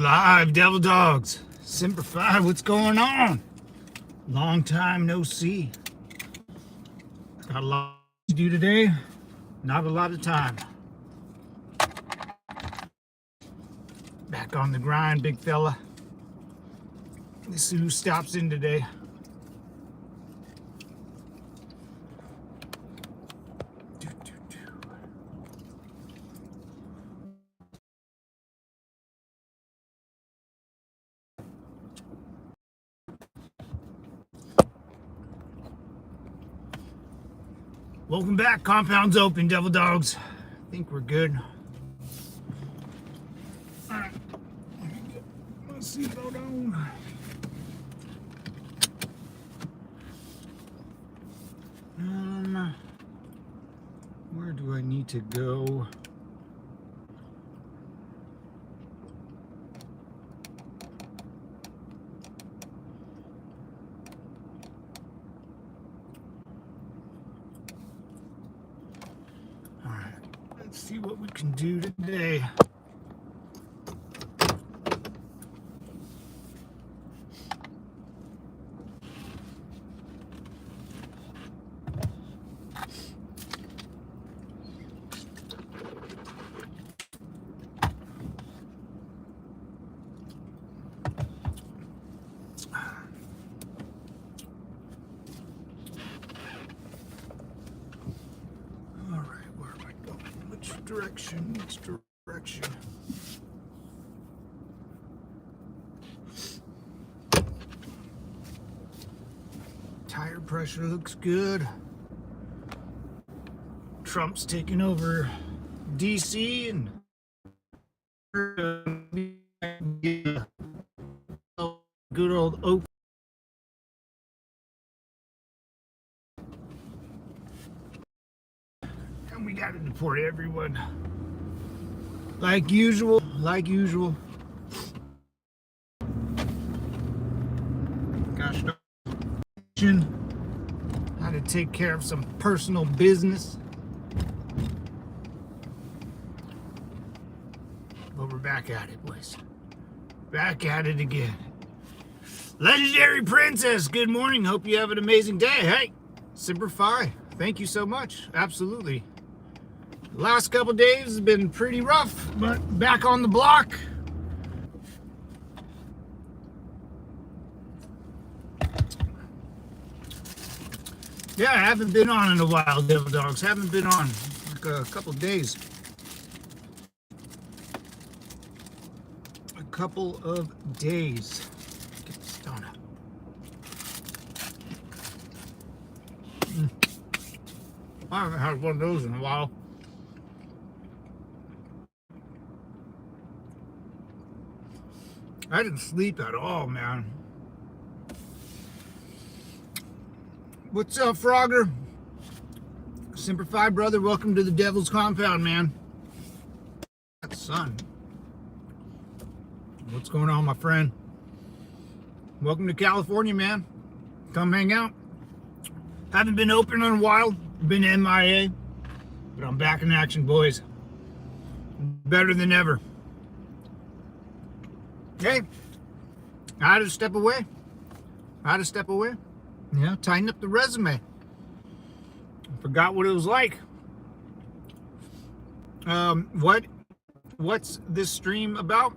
Live Devil Dogs, Semper Fi, what's going on? Long time no see. Got a lot to do today, not a lot of time. Back on the grind, big fella. Let's see who stops in today. Welcome back, compound's open, Devil Dogs. I think we're good. Alright, let's see, go down. Where do I need to go? Let's see what we can do today. Which direction? Tire pressure looks good. Trump's taking over DC and good old Oakland. And we gotta deport everyone. Like usual. Gosh, how to take care of some personal business. But we're back at it, boys. Back at it again. Legendary Princess, good morning. Hope you have an amazing day. Hey, Semper Fi. Thank you so much. Absolutely. Last couple days has been pretty rough, but back on the block. Yeah, I haven't been on in a while, Devil Dogs. Haven't been on like a couple days. A couple of days. Get this done. I haven't had one of those in a while. I didn't sleep at all, man. What's up, Frogger? Semper Fi, brother. Welcome to the Devil's Compound, man. That sun. What's going on, my friend? Welcome to California, man. Come hang out. Haven't been open in a while. Been MIA. But I'm back in action, boys. Better than ever. Hey, I had to step away. Yeah, tighten up the resume. Forgot what it was like. What's this stream about?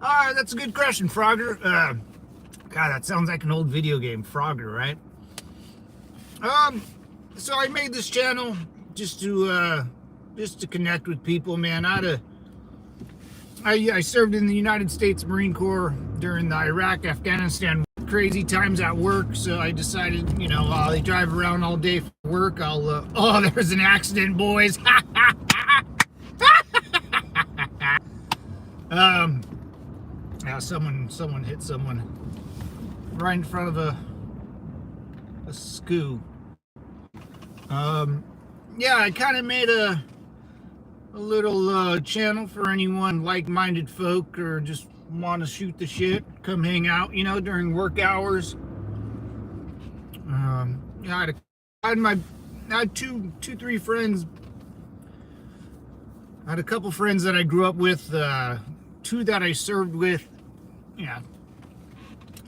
That's a good question, Frogger. God, that sounds like an old video game, Frogger, right? So I made this channel just to connect with people, man. I served in the United States Marine Corps during the Iraq, Afghanistan, crazy times at work. So I decided, while I drive around all day for work, I'll, oh, there's an accident, boys. Yeah, someone hit someone right in front of a SCU. Yeah, I kind of made a little channel for anyone like-minded folk or just want to shoot the shit, come hang out, during work hours. Yeah, I had three friends. I had a couple friends that I grew up with, two that I served with,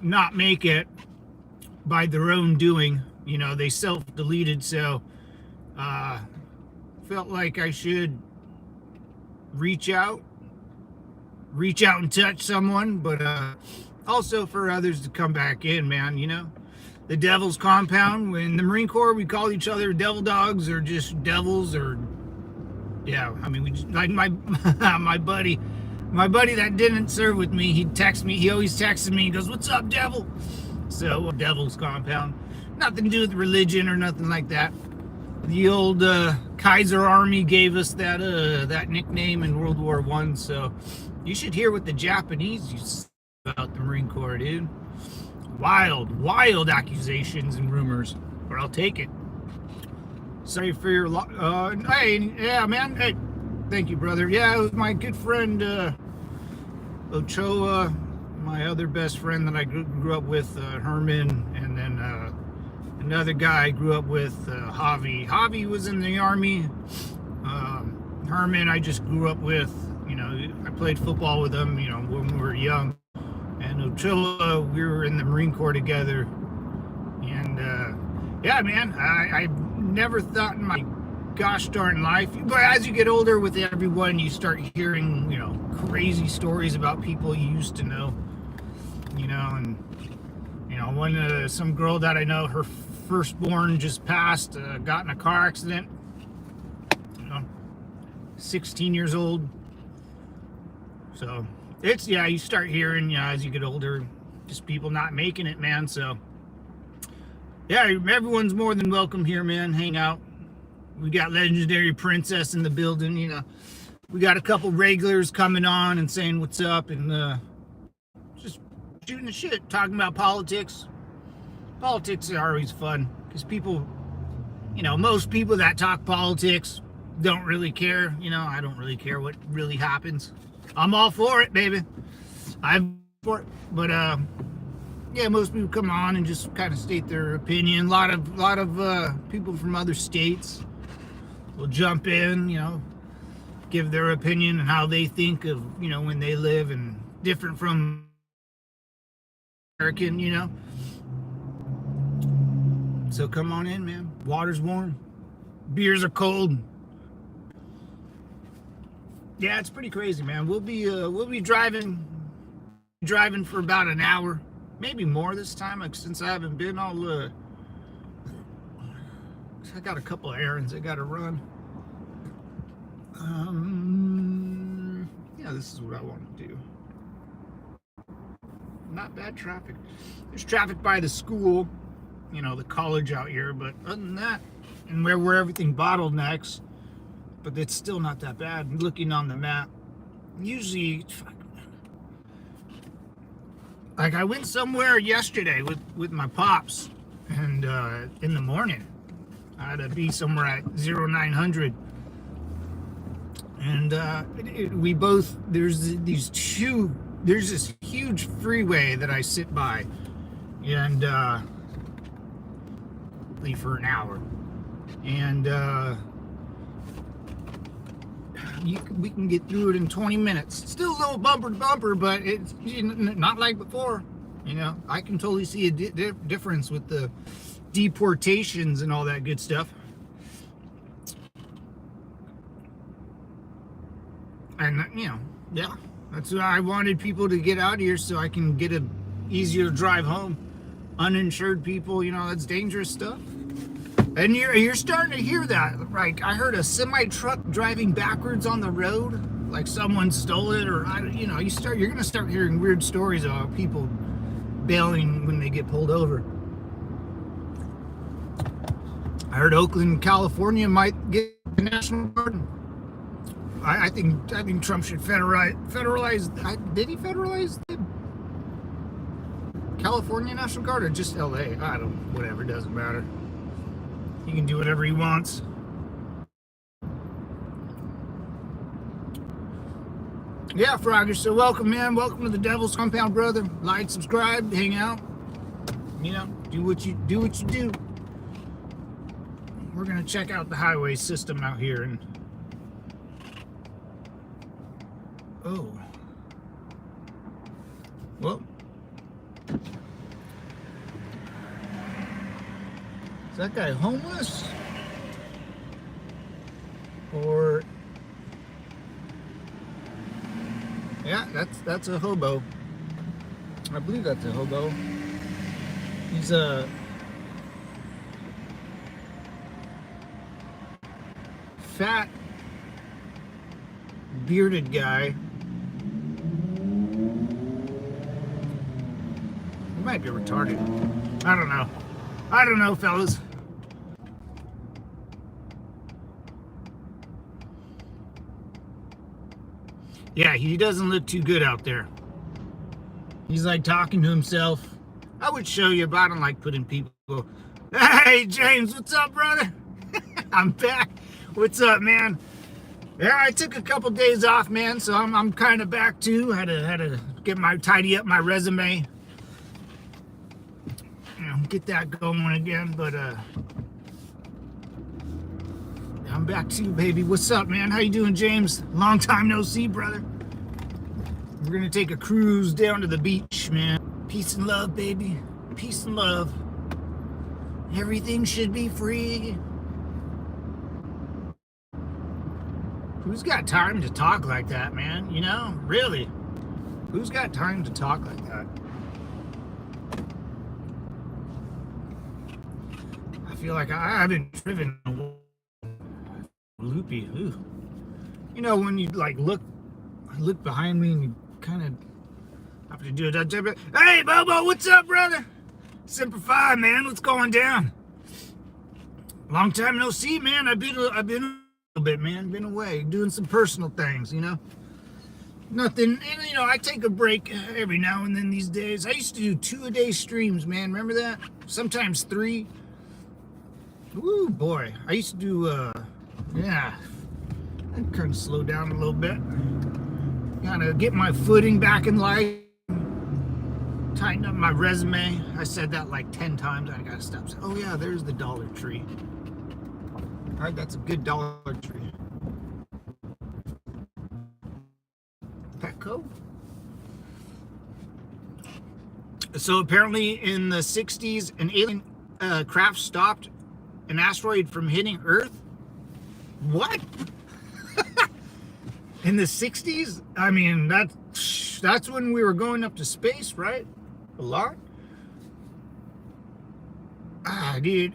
not make it by their own doing. They self-deleted, so felt like I should reach out and touch someone, but also for others to come back in, man. The Devil's Compound. In the Marine Corps, we call each other devil dogs, or just devils, or we just, like my buddy that didn't serve with me, he always texted me, he goes, "What's up, devil?" So Devil's Compound, nothing to do with religion or nothing like that. The old Kaiser Army gave us that nickname in World War I, so you should hear what the Japanese used to say about the Marine Corps, dude. Wild accusations and rumors, but I'll take it. Sorry for your hey, yeah, man. Hey, thank you, brother. Yeah, it was my good friend Ochoa, my other best friend that I grew up with, Herman, and then another guy I grew up with, Javi. Javi was in the Army. Herman, I just grew up with. I played football with him, when we were young. And Ochoa, we were in the Marine Corps together. And yeah, man, I never thought in my gosh darn life, but as you get older with everyone, you start hearing, crazy stories about people you used to know, and when some girl that I know, her firstborn just passed, got in a car accident, 16 years old. So it's, you start hearing, as you get older, just people not making it, man. So yeah, everyone's more than welcome here, man. Hang out. We got Legendary Princess in the building, we got a couple regulars coming on and saying what's up, and just shooting the shit, talking about politics. Politics are always fun, because people, most people that talk politics don't really care. I don't really care what really happens. I'm all for it, baby. I'm for it. But most people come on and just kind of state their opinion. A lot of people from other states will jump in, give their opinion and how they think of, when they live, and different from American, So come on in, man. Water's warm. Beers are cold. Yeah, it's pretty crazy, man. We'll be driving for about an hour, maybe more this time, since I haven't been all. I got a couple of errands I got to run. Yeah, this is what I want to do. Not bad traffic. There's traffic by the school, the college out here, but other than that, and where everything bottlenecks. But it's still not that bad. Looking on the map, usually, like I went somewhere yesterday with my pops, and in the morning, I had to be somewhere at 0900, and we both, there's this huge freeway that I sit by, and leave for an hour, and we can get through it in 20 minutes. Still a little bumper to bumper, but it's not like before. I can totally see a difference with the deportations and all that good stuff. And yeah, that's why I wanted people to get out of here, so I can get a easier drive home. Uninsured people, that's dangerous stuff. And you're starting to hear that. Like, I heard a semi truck driving backwards on the road, like someone stole it, or you're gonna start hearing weird stories about people bailing when they get pulled over. I heard Oakland, California might get the National Guard. I think Trump should federalize. Did he federalize the California National Guard, or just LA? Whatever, doesn't matter. He can do whatever he wants. Yeah, Frogger, so welcome, man. Welcome to the Devil's Compound, brother. Like, subscribe, hang out. Do what you do. We're gonna check out the highway system out here, and Well, is that guy homeless? Or yeah, that's a hobo. I believe that's a hobo. He's a fat, bearded guy. He might be retarded. I don't know. I don't know, fellas. Yeah, he doesn't look too good out there. He's like talking to himself. I would show you, but I don't like putting people. Hey, James, what's up, brother? I'm back. What's up, man? Yeah, I took a couple days off, man, so I'm kind of back too. Had to tidy up my resume. You know, get that going again, but I'm back too, baby. What's up, man? How you doing, James? Long time no see, brother. We're gonna take a cruise down to the beach, man. Peace and love, baby. Peace and love. Everything should be free. Who's got time to talk like that, man? You know, really? Who's got time to talk like that? I feel like I've been driven loopy. Ooh. You know, when you like look behind me and you kind of have to do it. Hey, Bobo, what's up, brother? Semper Fi, man. What's going down? Long time no see, man. I've been a little bit, man. Been away doing some personal things, you know. Nothing, and you know, I take a break every now and then these days. I used to do 2-a-day streams, man. Remember that? Sometimes 3. Woo, boy. I used to do, yeah. I'd kind of slow down a little bit. Kind of get my footing back in life. Tighten up my resume. I said that like 10 times. I gotta stop saying, oh yeah, there's the Dollar Tree. All right, that's a good Dollar Tree. Petco. So apparently in the 60s, an alien craft stopped an asteroid from hitting Earth. What? In the 60s? I mean, that's when we were going up to space, right? A lot. Dude.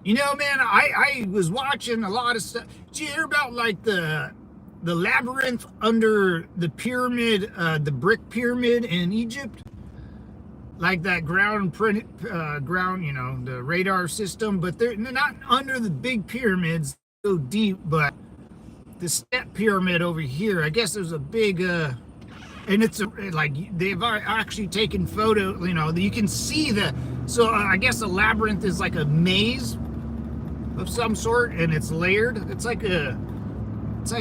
You know, man, I was watching a lot of stuff. Did you hear about like the labyrinth under the pyramid, the brick pyramid in Egypt? Like that ground, you know, the radar system, but they're not under the big pyramids so deep, but the step pyramid over here, I guess there's a big, and it's like they've actually taken photo, you know, you can see so I guess a labyrinth is like a maze of some sort, and it's layered. It's like a it's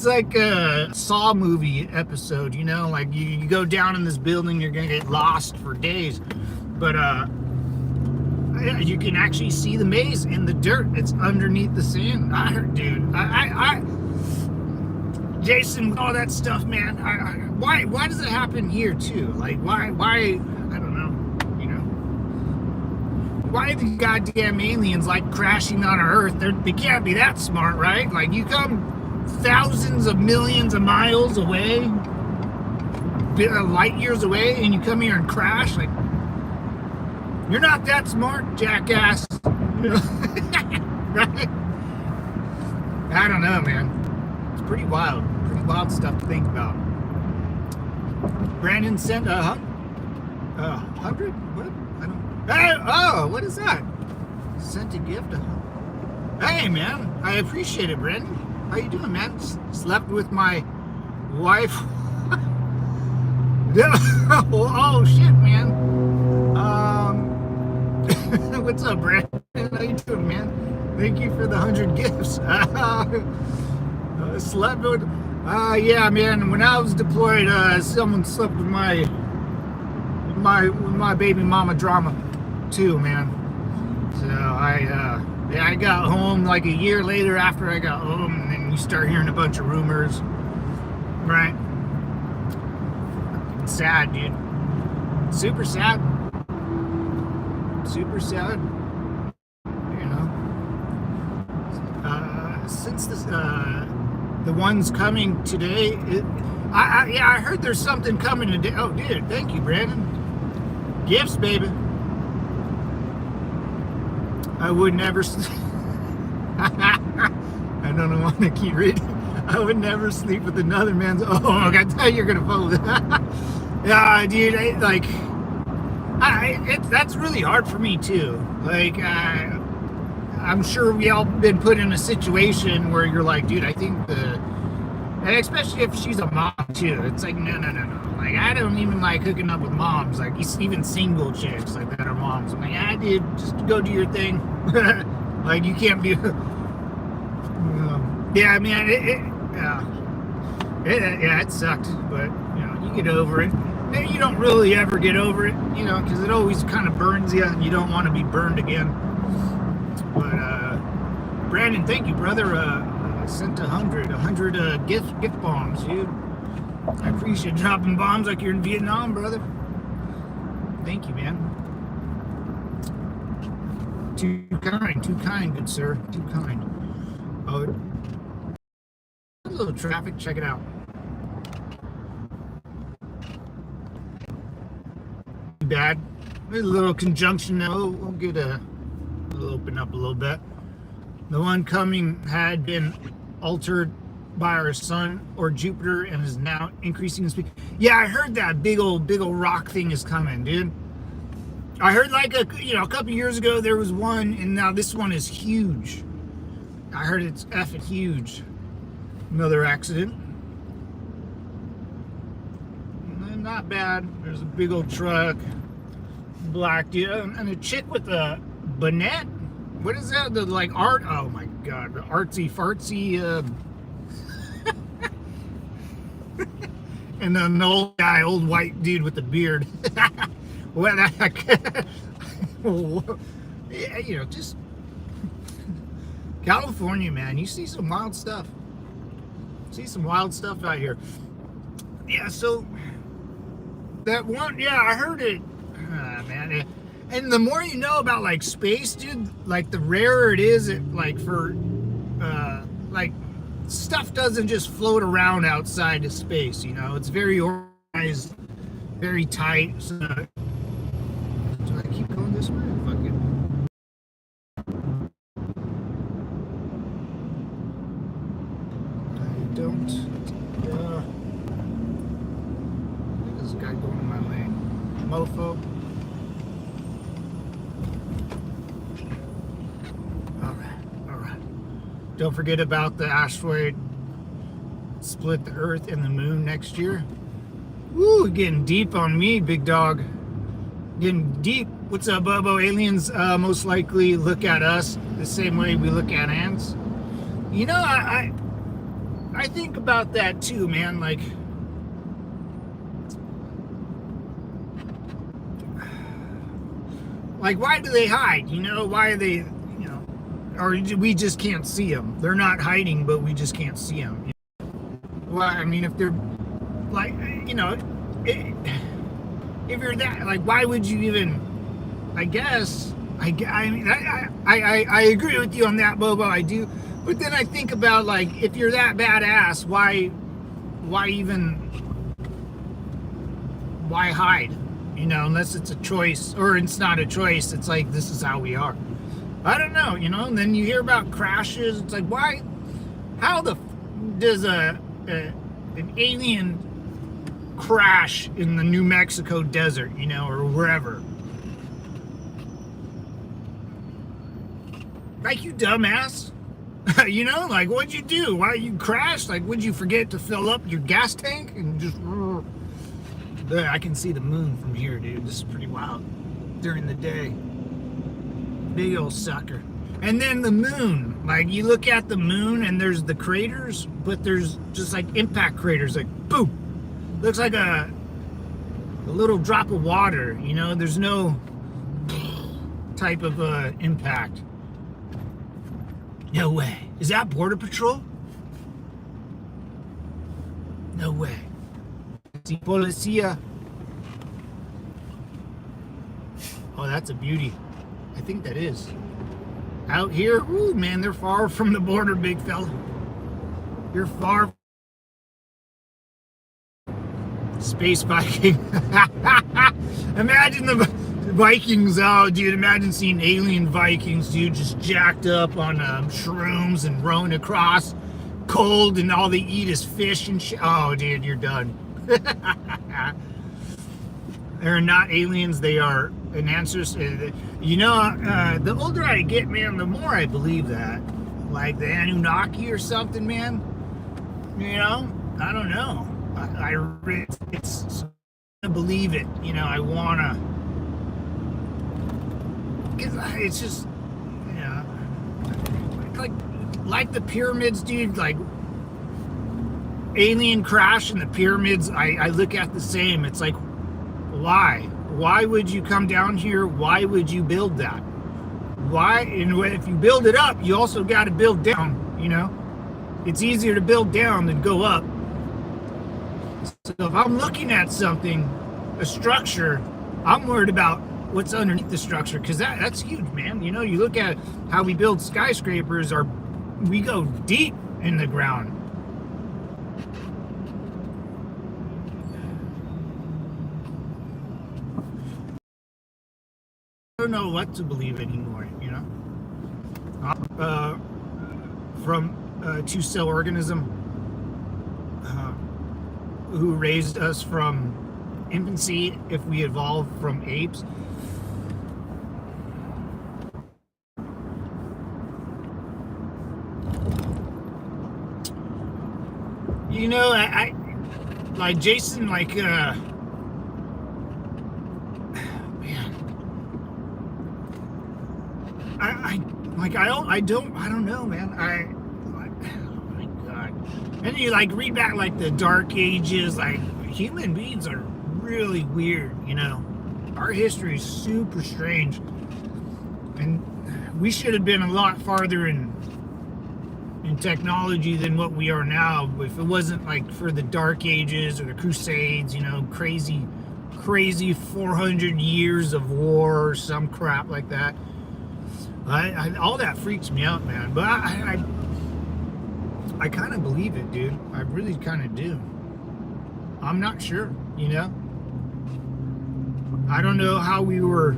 like a Saw movie episode, you know, like you go down in this building, you're gonna get lost for days, but you can actually see the maze in the dirt. It's underneath the sand. Dude, Jason, all that stuff, man. Why does it happen here too? Like, why? I don't know. You know, why the goddamn aliens like crashing on our Earth? They can't be that smart, right? Like, you come thousands of millions of miles away, light years away, and you come here and crash. Like, you're not that smart, jackass. Right? I don't know, man. It's pretty wild stuff to think about. Brandon sent 100? What? I don't. Hey, oh, what is that? Sent a gift. Hey, man, I appreciate it, Brandon. How you doing, man? Slept with my wife. Oh shit, man. What's up, Brandon? How you doing, man? Thank you for the 100 gifts. Slept with. Yeah, man. When I was deployed, someone slept with my baby mama drama too, man. So I got home like a year later after I got home, and then you start hearing a bunch of rumors, right? sad, dude. Super sad. Super sad. You know. Since this, the one's coming today, I heard there's something coming today. Oh, dude, thank you, Brandon. Gifts, baby. I would never. I don't want to keep reading. I would never sleep with another man's. Oh, I got to tell you, you're gonna follow that. Yeah, dude. That's really hard for me too. Like, I'm sure we all been put in a situation where you're like, dude, I think and especially if she's a mom too. It's like, no. Like, I don't even like hooking up with moms. Like, even single chicks like that are moms. I'm like, dude, just go do your thing. Like, you can't be. Yeah, man, it sucked, but you know, you get over it. And you don't really ever get over it, you know, because it always kind of burns you, and you don't want to be burned again. But Brandon, thank you, brother. I sent 100 gift bombs, dude. I appreciate dropping bombs like you're in Vietnam, brother. Thank you, man. Too kind, good sir. Too kind. Oh, a little traffic. Check it out. Too bad. There's a little conjunction now. We'll get we'll open up a little bit. The one coming had been altered by our sun or Jupiter and is now increasing in speed. Yeah, I heard that big old rock thing is coming, dude. I heard like a couple years ago there was one, and now this one is huge. I heard it's effing huge. Another accident. Not bad. There's a big old truck, black dude, and a chick with a bonnet. What is that? The like art? Oh my god, the artsy fartsy. And then the old white dude with the beard. What? Yeah, you know, just California, man. You see some wild stuff. See some wild stuff out here. Yeah, so that one, yeah, I heard it. Man, and the more you know about like space, dude, like the rarer it is, like for like stuff doesn't just float around outside of space. You know, it's very organized, very tight. So, do I keep going this way? Fuck it. Don't. This guy going in my lane. Mofo. Alright. Don't forget about the asteroid split the Earth and the Moon next year. Woo, getting deep on me, big dog. Getting deep. What's up, Bobo? Aliens most likely look at us the same way we look at ants. You know, I think about that too, man. Like why do they hide? You know, why are they, you know, or we just can't see them. They're not hiding, but we just can't see them. You know? Well, I mean, if they're like, you know, if you're that, like, why would you even? I guess I mean, I agree with you on that, Bobo. I do. But then I think about, like, if you're that badass, why hide? You know, unless it's a choice, or it's not a choice. It's like, this is how we are. I don't know, you know. And then you hear about crashes. It's like, why? How does an alien crash in the New Mexico desert, you know, or wherever? Like, you dumbass. You know, like, what'd you do? Why you crashed? Like, would you forget to fill up your gas tank and just? I can see the moon from here, dude. This is pretty wild during the day. Big old sucker. And then the moon, like, you look at the moon and there's the craters, but there's just like impact craters, like boom. Looks like a little drop of water. You know, there's no type of impact. No way. Is that Border Patrol? No way. Si policia. Oh, that's a beauty. I think that is. Out here, ooh, man, they're far from the border, big fella. You're far. Space Viking. Imagine the Vikings. Oh, dude, imagine seeing alien Vikings, dude, just jacked up on shrooms and rowing across cold, and all they eat is fish and shit. Oh, dude, you're done. They're not aliens. They are enhancers. You know, the older I get, man, the more I believe that. Like the Anunnaki or something, man. You know, I don't know. It's I believe it. You know, I wanna. Cause it's just, you know, like the pyramids, dude. Like alien crash and the pyramids. I look at the same. It's like, why? Why would you come down here? Why would you build that? Why? And if you build it up, you also got to build down. You know, it's easier to build down than go up. So if I'm looking at something, a structure, I'm worried about what's underneath the structure, because that's huge, man. You know, you look at how we build skyscrapers, we go deep in the ground. I don't know what to believe anymore, you know. From a two-cell organism who raised us from infancy, if we evolved from apes. You know, I like Jason, like man, I don't know, man. Oh my God. And you like read back like the Dark Ages, like human beings are really weird, you know. Our history is super strange, and we should have been a lot farther in technology than what we are now. If it wasn't like for the Dark Ages or the Crusades, you know, crazy 400 years of war or some crap like that. All that freaks me out, man. But I kind of believe it, dude. I really kind of do. I'm not sure, you know. I don't know how we were.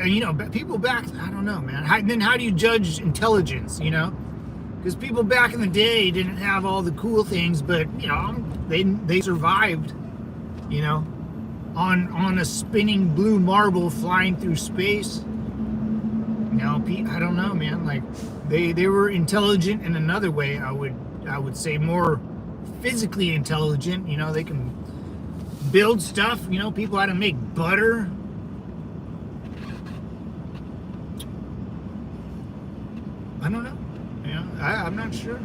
You know, people back. I don't know, man. Then how do you judge intelligence? You know, because people back in the day didn't have all the cool things, but you know, they survived. You know, on a spinning blue marble flying through space. You know, I don't know, man. Like they were intelligent in another way. I would say more physically intelligent. You know, they can build stuff. You know, people had to make butter. I don't know. You know, I'm not sure.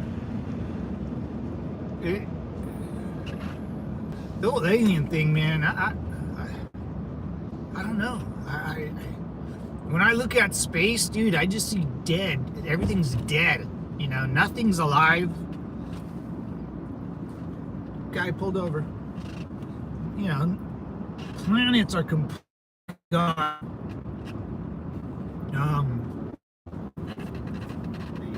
The whole alien thing, man. I don't know. When I look at space, dude, I just see dead. Everything's dead. You know, nothing's alive. Guy pulled over. You know, planets are completely gone.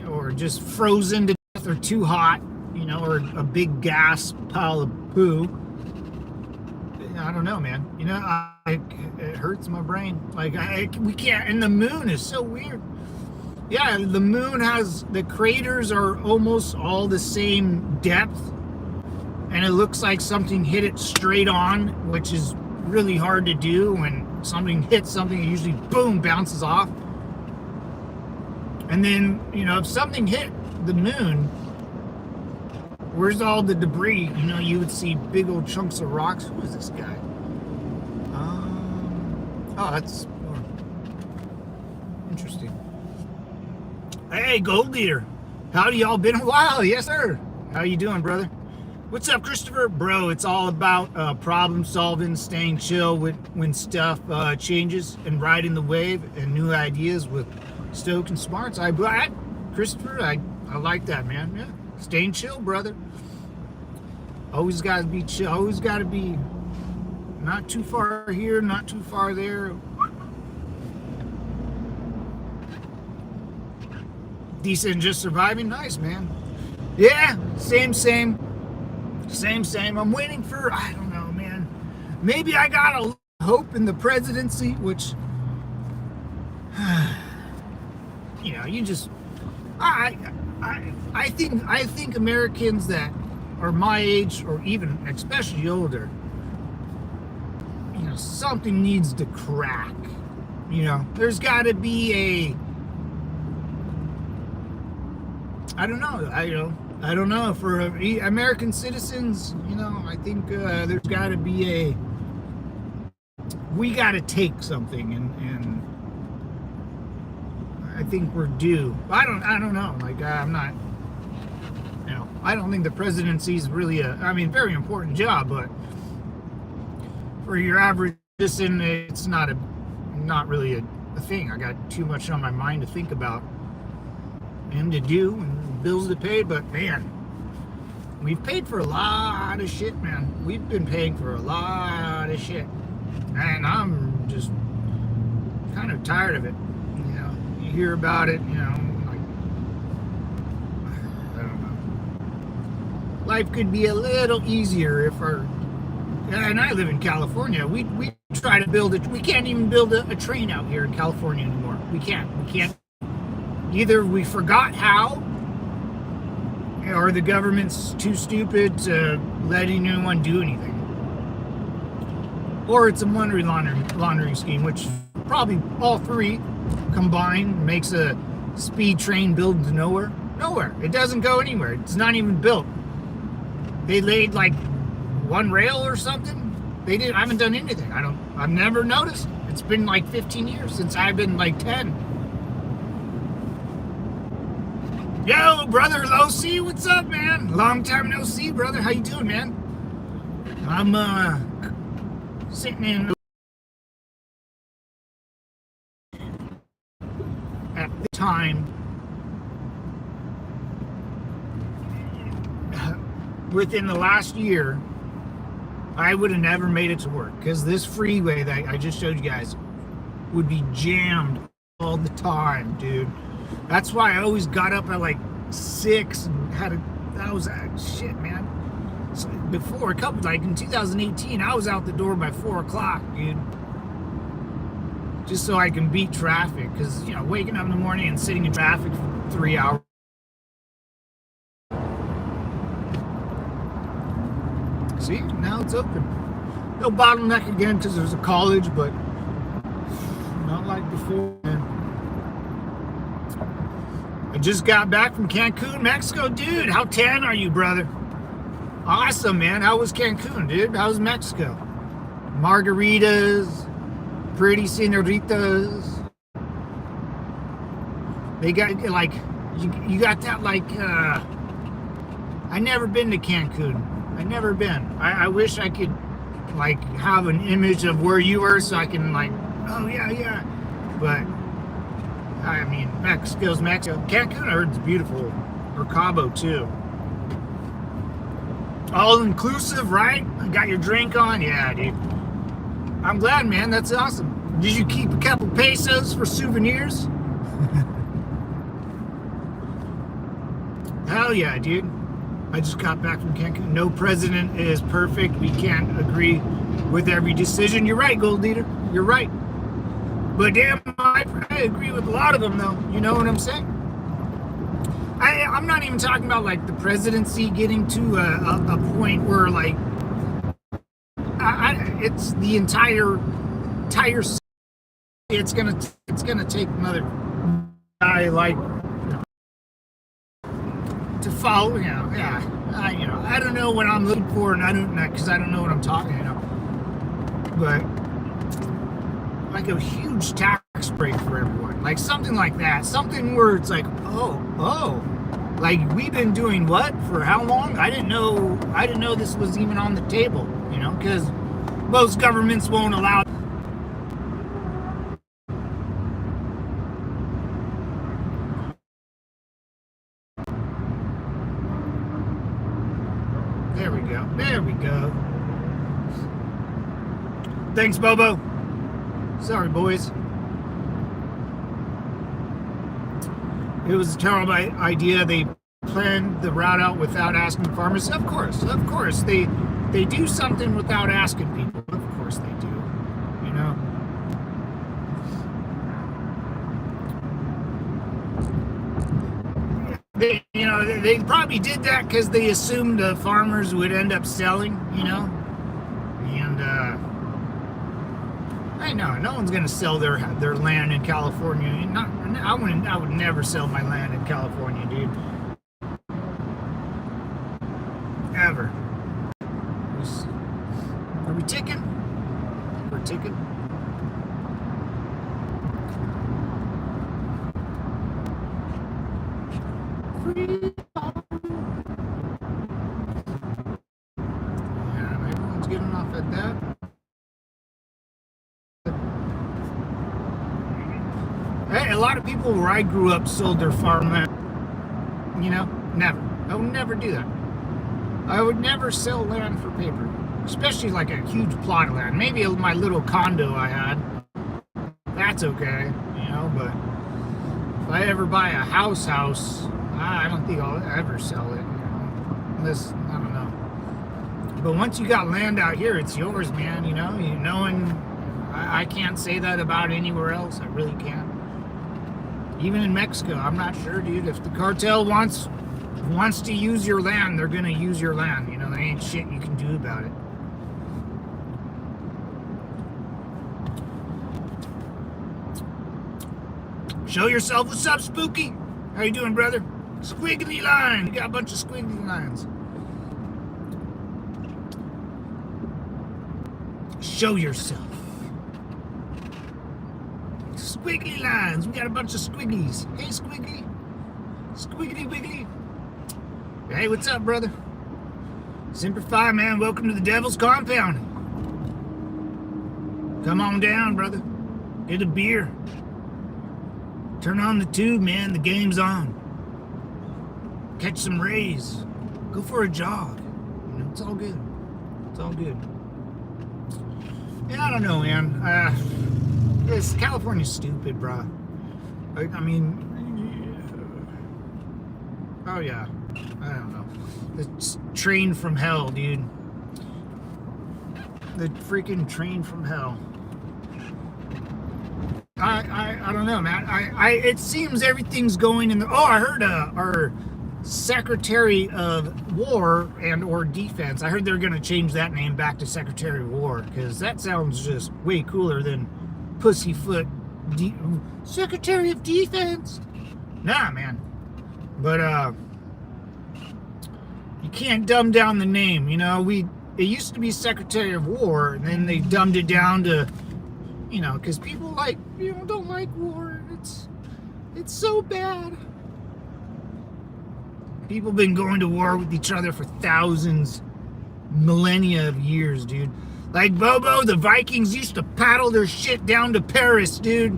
Or just frozen to death, or too hot, you know, or a big gas pile of poo. I don't know, man. You know, it hurts my brain. Like we can't. And the moon is so weird. Yeah, the moon has, the craters are almost all the same depth, and it looks like something hit it straight on, which is really hard to do. When something hits something, it usually boom bounces off. And then, you know, if something hit the moon, where's all the debris? You know, you would see big old chunks of rocks. Who is this guy? Oh, that's interesting. Hey, Gold Leader. Howdy, y'all. Been a while. Yes, sir. How you doing, brother? What's up, Christopher? Bro, it's all about problem solving, staying chill when stuff changes, and riding the wave and new ideas with Stoke and Smarts. Christopher, I like that, man. Yeah. Staying chill, brother. Always got to be chill. Always got to be Not too far here, not too far there. Decent, just surviving. Nice, man. Yeah, same. I'm waiting for, I don't know, man. Maybe I got a hope in the presidency, which, you know, you just, I think Americans that are my age, or even especially older, you know, something needs to crack. You know, there's got to be I don't know. For American citizens, you know, I think there's got to be we got to take something, and I think we're due. I don't know. Like, I'm not, you know, I don't think the presidency is really very important job, but for your average citizen, it's not really a thing. I got too much on my mind to think about and to do and bills to pay. But man, we've paid for a lot of shit, man. We've been paying for a lot of shit, and I'm just kind of tired of it. You know, you hear about it, you know, like, I don't know. Life could be a little easier if and I live in California. We try to build it. We can't even build a train out here in California anymore. We can't. Either we forgot how, or the government's too stupid to let anyone do anything. Or it's a money laundering scheme, which probably all three combined makes a speed train build to nowhere. Nowhere. It doesn't go anywhere. It's not even built. They laid like one rail or something. I haven't done anything. I've never noticed. It's been like 15 years since I've been like 10. Yo, brother Low C, what's up, man? Long time no see, brother. How you doing, man? I'm sitting in at the time within the last year. I would have never made it to work because this freeway that I just showed you guys would be jammed all the time, dude. That's why I always got up at like 6 and that was shit, man. So before in 2018, I was out the door by 4 o'clock, dude. Just so I can beat traffic, because, you know, waking up in the morning and sitting in traffic for 3 hours. See, now it's open. No bottleneck again because there's a college, but not like before, man. I just got back from Cancun, Mexico. Dude, how tan are you, brother? Awesome, man. How was Cancun, dude? How was Mexico? Margaritas, pretty senoritas. They got, like, you got that, like, I never been to Cancun. I never been. I wish I could, like, have an image of where you were so I can, like, oh, yeah. But, I mean, Mexico's Mexico. Cancun, I heard, is beautiful. Or Cabo, too. All inclusive, right? Got your drink on? Yeah, dude. I'm glad, man. That's awesome. Did you keep a couple pesos for souvenirs? Hell yeah, dude. I just got back from Cancun. No president is perfect. We can't agree with every decision. You're right, Gold Leader. You're right. But damn, I agree with a lot of them, though. You know what I'm saying? I'm not even talking about, like, the presidency getting to a point where, like, it's the entire it's gonna take another guy like to follow, you know. Yeah, I don't know what I'm looking for, and I don't know, because I don't know what I'm talking about. But like a huge tax break for everyone, like something like that, something where it's like, oh, like, we've been doing what for how long? I didn't know this was even on the table, you know, because most governments won't allow. There we go. Thanks, Bobo. Sorry, boys. It was a terrible idea. They planned the route out without asking farmers. Of course. They do something without asking people. Of course they do. You know. They probably did that because they assumed the farmers would end up selling, you know. And I know no one's gonna sell their land in California. I would never sell my land in California, dude. Ever. Are we ticking? We're ticking. Yeah, everyone's getting off at that. Hey, a lot of people where I grew up sold their farmland. You know, never. I would never do that. I would never sell land for paper, especially like a huge plot of land. Maybe my little condo I had. That's okay, you know, but if I ever buy a house, I don't think I'll ever sell it, you know, unless, I don't know. But once you got land out here, it's yours, man, you know, and I can't say that about anywhere else. I really can't. Even in Mexico, I'm not sure, dude. If the cartel wants to use your land, they're gonna use your land. You know, there ain't shit you can do about it. Show yourself. What's up, Spooky? How you doing, brother? Squiggly line. You got a bunch of squiggly lines. Show yourself. Squiggly lines. We got a bunch of squigglies. Hey, Squiggly. Squiggly wiggly. Hey, what's up, brother? Semper Fi, man. Welcome to the Devil's Compound. Come on down, brother. Get a beer. Turn on the tube, man. The game's on. Catch some rays. Go for a jog. You know, it's all good. It's all good. Yeah, I don't know, man. California's stupid, bro. I mean, oh yeah. I don't know. The train from hell, dude. The freaking train from hell. I don't know, man. It seems everything's going in the. Oh, I heard our Secretary of War and or Defense. I heard they're gonna change that name back to Secretary of War because that sounds just way cooler than Pussyfoot Secretary of Defense. Nah, man. But you can't dumb down the name. You know, it used to be Secretary of War, and then they dumbed it down to. You know, because people don't like war. It's so bad. People have been going to war with each other for thousands, millennia of years, dude. Like Bobo, the Vikings used to paddle their shit down to Paris, dude.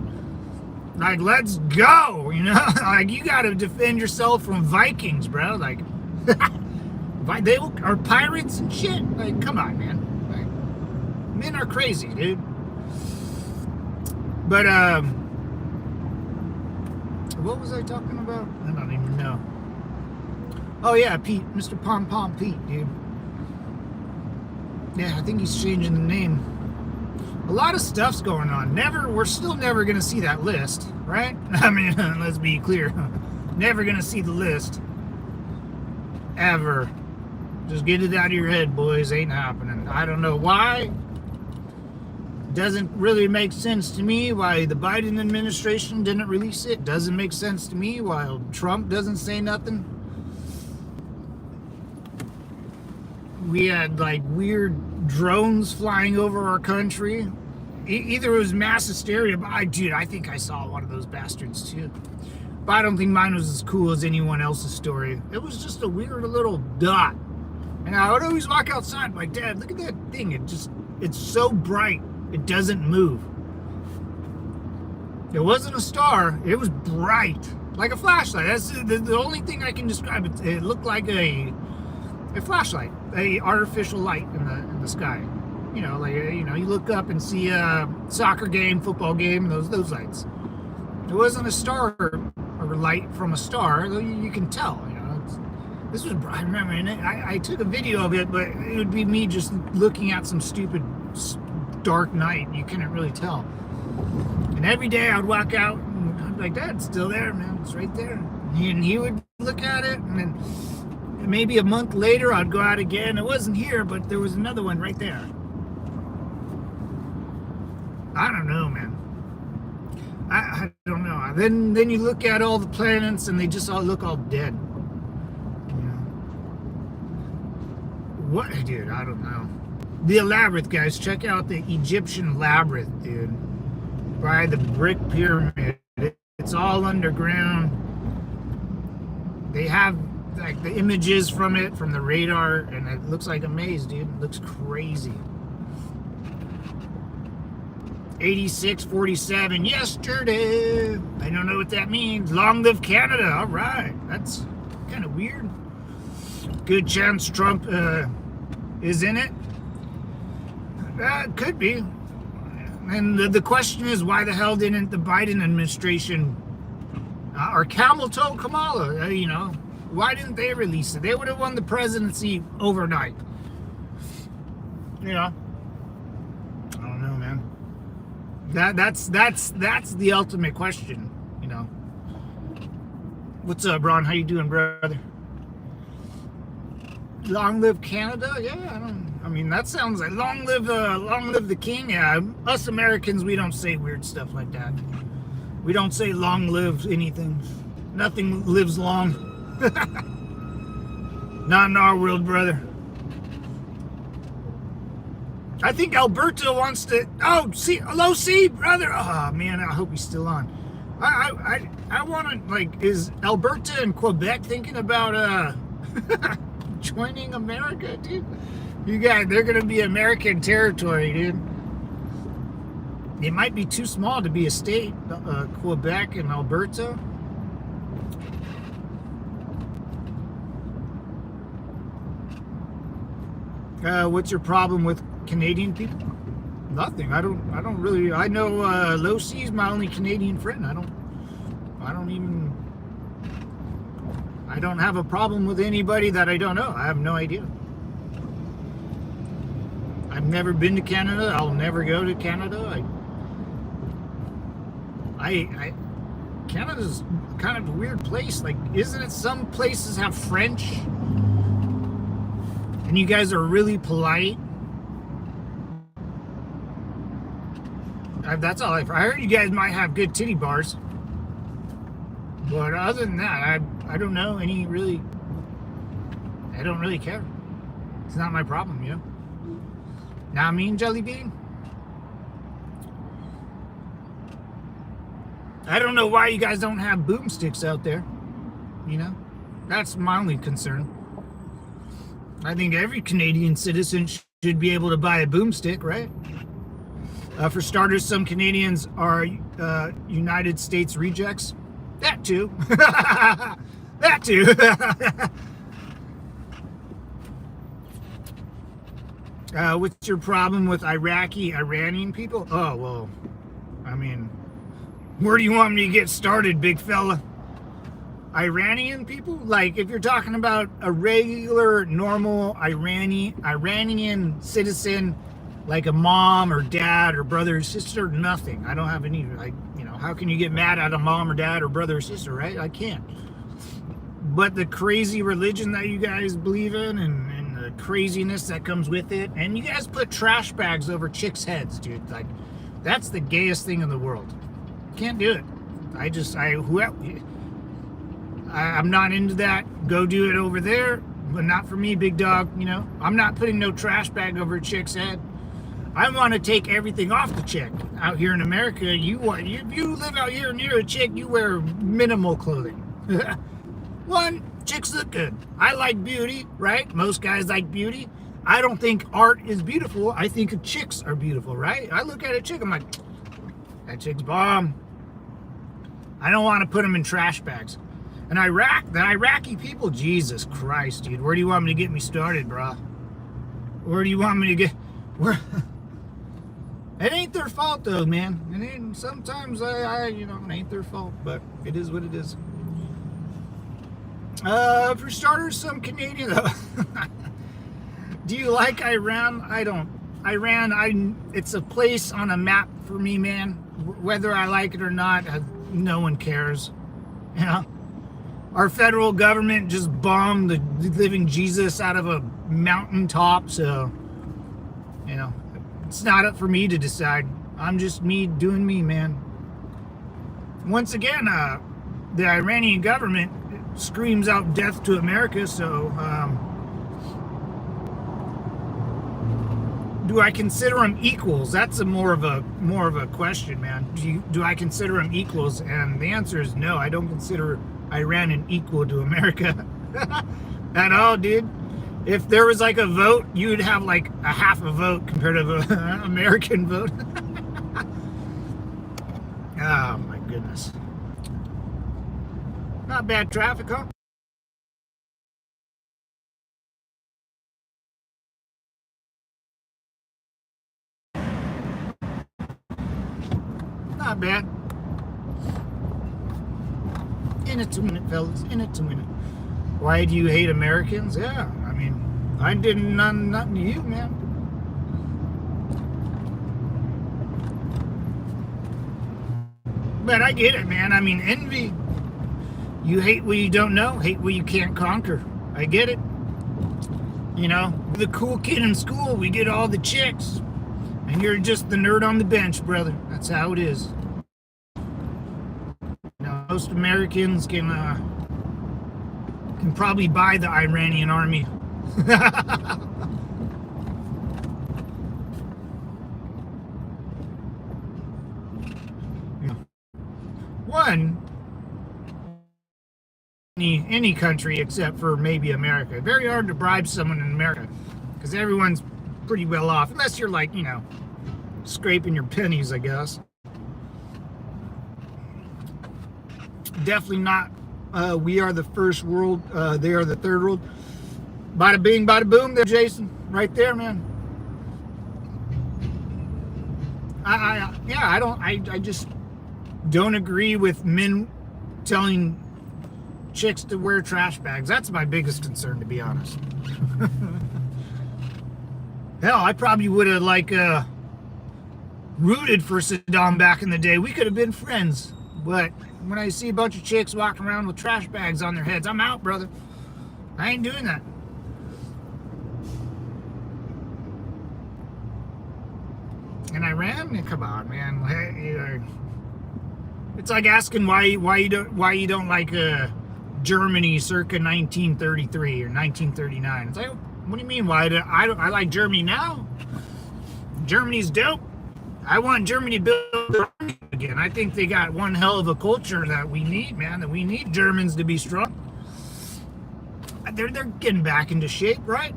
Like, let's go, you know? Like, you gotta defend yourself from Vikings, bro. Like, they are pirates and shit. Like, come on, man. Like, men are crazy, dude. But, what was I talking about? I don't even know. Oh, yeah, Pete. Mr. Pom Pom Pete, dude. Yeah, I think he's changing the name. A lot of stuff's going on. We're still never going to see that list, right? I mean, let's be clear. Never going to see the list. Ever. Just get it out of your head, boys. Ain't happening. I don't know why. Doesn't really make sense to me why the Biden administration didn't release it. Doesn't make sense to me why Trump doesn't say nothing. We had like weird drones flying over our country. Either it was mass hysteria, but I think I saw one of those bastards too. But I don't think mine was as cool as anyone else's story. It was just a weird little dot. And I would always walk outside like, Dad, look at that thing. It's so bright. It doesn't move. It wasn't a star. It was bright. Like a flashlight. That's the only thing I can describe it. It looked like a flashlight. A artificial light in the sky. You know, like, you know, you look up and see a soccer game, football game, those lights. It wasn't a star or light from a star. You can tell, you know. This was, I remember, and I took a video of it, but it would be me just looking at some stupid dark night. You couldn't really tell. And every day I would walk out and I'd be like, Dad, it's still there, man. It's right there. And he would look at it, and then maybe a month later I'd go out again. It wasn't here, but there was another one right there. I don't know, man. I don't know. Then you look at all the planets and they just all look all dead. You know. What, dude? I don't know. The labyrinth, guys. Check out the Egyptian labyrinth, dude. By the brick pyramid. It's all underground. They have like the images from it, from the radar, and it looks like a maze, dude. It looks crazy. 8647 yesterday. I don't know what that means. Long live Canada. All right. That's kind of weird. Good chance Trump is in it. Could be. And the question is, why the hell didn't the Biden administration or camel toe Kamala, you know, why didn't they release it? They would have won the presidency overnight. You know, I don't know, man. That's the ultimate question, you know. What's up, Ron? How you doing, brother? Long live Canada? Yeah, I mean, that sounds like long live the king. Yeah, us Americans, we don't say weird stuff like that. We don't say long live anything. Nothing lives long. Not in our world, brother. I think Alberta wants to. Oh, see, hello, C, brother. Oh man, I hope he's still on. I want to, like, is Alberta and Quebec thinking about joining America, dude? You guys, they're gonna be American territory, dude. It might be too small to be a state, Quebec and Alberta. What's your problem with Canadian people? Nothing. I don't really. I know Low C is my only Canadian friend. I don't have a problem with anybody that I don't know. I have no idea. I've never been to Canada. I'll never go to Canada. Canada's kind of a weird place. Like, isn't it some places have French? And you guys are really polite. That's all I heard. You guys might have good titty bars. But other than that, I don't know any really. I don't really care. It's not my problem, you know? Now I mean, Jelly Bean? I don't know why you guys don't have boomsticks out there. You know? That's my only concern. I think every Canadian citizen should be able to buy a boomstick, right? For starters, some Canadians are United States rejects. That too. That too. What's your problem with Iranian people? Oh, well, I mean, where do you want me to get started, big fella? Iranian people? Like, if you're talking about a regular, normal Iranian citizen, like a mom or dad or brother or sister, nothing. I don't have any, like, you know, how can you get mad at a mom or dad or brother or sister, right? I can't. But the crazy religion that you guys believe in and the craziness that comes with it, and you guys put trash bags over chicks' heads, dude. Like, that's the gayest thing in the world. Can't do it. I'm not into that. Go do it over there, but not for me, big dog. You know, I'm not putting no trash bag over a chick's head. I want to take everything off the chick. Out here in America, you live out here near a chick, you wear minimal clothing. One, chicks look good. I like beauty, right? Most guys like beauty. I don't think art is beautiful. I think chicks are beautiful, right? I look at a chick, I'm like, that chick's bomb. I don't want to put them in trash bags. And the Iraqi people, Jesus Christ, dude. Where do you want me to get me started, bro? Where do you want me to get? We're, it ain't their fault though, man. It ain't. Sometimes it ain't their fault, but it is what it is. For starters, some Canadian. Do you like Iran? I don't. Iran, it's a place on a map for me, man. Whether I like it or not, no one cares. You know, our federal government just bombed the living Jesus out of a mountaintop, so it's not up for me to decide. I'm just me doing me, man. Once again, the Iranian government screams out death to America, so do I consider them equals? That's more of a question, man. Do I consider them equals? And the answer is no. I don't consider Iran an equal to America at all, dude. If there was like a vote, you'd have like a half a vote compared to an American vote. Oh my goodness. Not bad traffic, huh? Not bad. In a 2 minute, fellas. In a 2 minute. Why do you hate Americans? Yeah, I mean, I did nothing to you, man. But I get it, man. I mean, envy. You hate what you don't know, hate what you can't conquer. I get it. You know, the cool kid in school, we get all the chicks. And you're just the nerd on the bench, brother. That's how it is. Most Americans can probably buy the Iranian army. One, any country except for maybe America. Very hard to bribe someone in America because everyone's pretty well off, unless you're like, scraping your pennies, I guess. Definitely not. We are the first world. They are the third world. Bada bing, bada boom. There, Jason, right there, man. I just don't agree with men telling chicks to wear trash bags. That's my biggest concern, to be honest. Hell, I probably would have rooted for Saddam back in the day. We could have been friends, but when I see a bunch of chicks walking around with trash bags on their heads, I'm out, brother. I ain't doing that. And Iran, come on, man. It's like asking why you don't like Germany circa 1933 or 1939. It's like, what do you mean? Why I like Germany now? Germany's dope. I want Germany to build their army again. I think they got one hell of a culture that we need, man. That we need Germans to be strong. They're getting back into shape, right?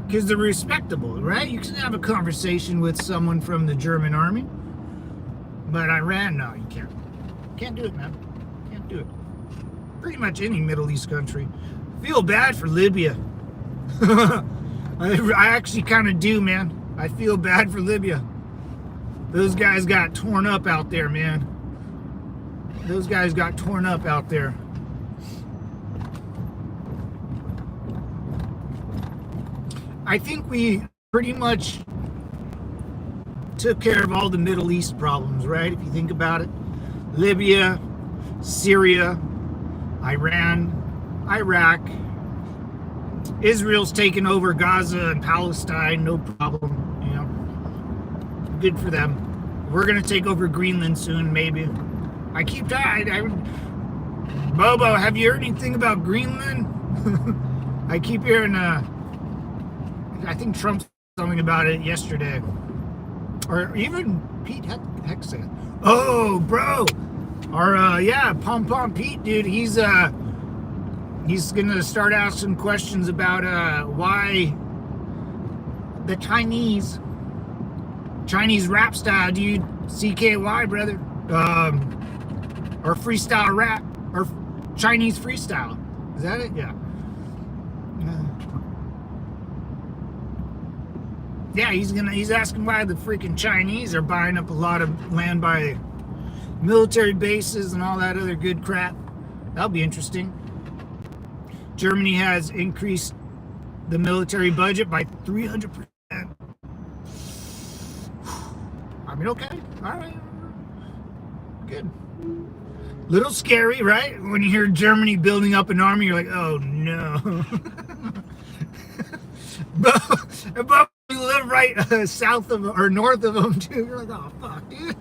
Because they're respectable, right? You can have a conversation with someone from the German army. But Iran, no, you can't. Can't do it, man. Can't do it. Pretty much any Middle East country. Feel bad for Libya. I actually kind of do, man. I feel bad for Libya. Those guys got torn up out there, man. Those guys got torn up out there. I think we pretty much took care of all the Middle East problems, right? If you think about it. Libya, Syria, Iran, Iraq. Israel's taken over Gaza and Palestine, no problem, Good for them. We're going to take over Greenland soon, maybe. I keep trying. Bobo, have you heard anything about Greenland? I keep hearing, I think Trump said something about it yesterday. Or even Pete Hexan. Oh, bro. Or, Pom Pom Pete, dude, he's going to start asking questions about why the Chinese rap style, dude, CKY, brother, or freestyle rap, or Chinese freestyle. Is that it? Yeah. Yeah, he's asking why the freaking Chinese are buying up a lot of land by military bases and all that other good crap. That'll be interesting. Germany has increased the military budget by 300%. I mean, okay, all right, good. Little scary, right? When you hear Germany building up an army, you're like, oh no. But you live right south of or north of them too. You're like, oh fuck, dude.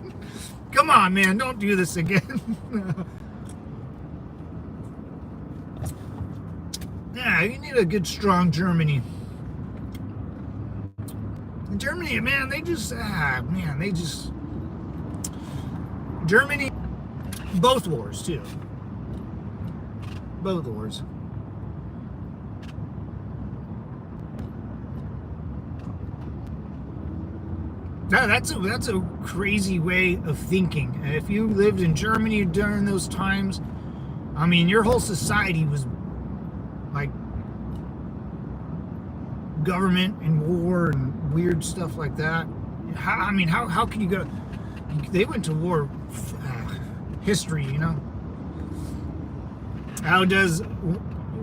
Come on, man, don't do this again. Yeah, you need a good, strong Germany. Germany, man, Germany, both wars too. Both wars. That's a crazy way of thinking. If you lived in Germany during those times, I mean, your whole society was like government and war and weird stuff like that. How can you go? They went to war. History, you know. How does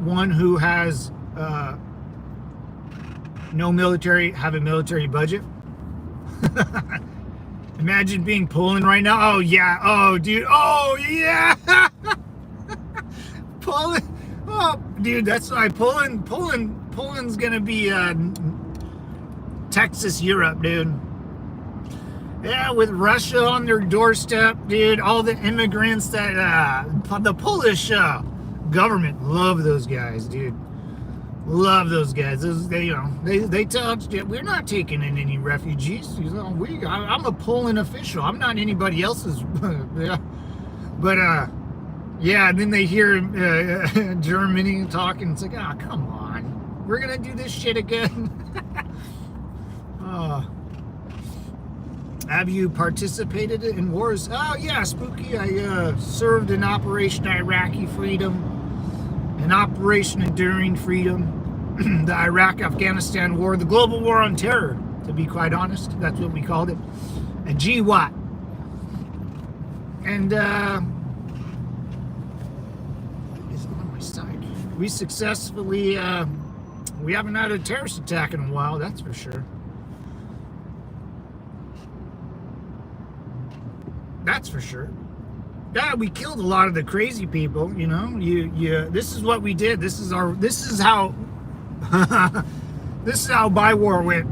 one who has no military have a military budget? Imagine being Poland right now. Oh yeah. Oh dude. Oh yeah. Poland. Oh dude, that's why Poland's gonna be Texas, Europe, dude. Yeah, with Russia on their doorstep, dude. All the immigrants that the Polish government love those guys, dude. Love those guys. They tell us we're not taking in any refugees. I'm a Poland official. I'm not anybody else's. Yeah. But yeah. And then they hear Germany talking. It's like, oh, come on, we're gonna do this shit again. Have you participated in wars? Oh yeah, spooky. I served in Operation Iraqi Freedom, an Operation Enduring Freedom, the Iraq-Afghanistan War, the Global War on Terror, to be quite honest. That's what we called it. A GWAT. And is on my side. We successfully, we haven't had a terrorist attack in a while, that's for sure. That's for sure. Yeah, we killed a lot of the crazy people, you know. This is what we did. This is how this is how my war went.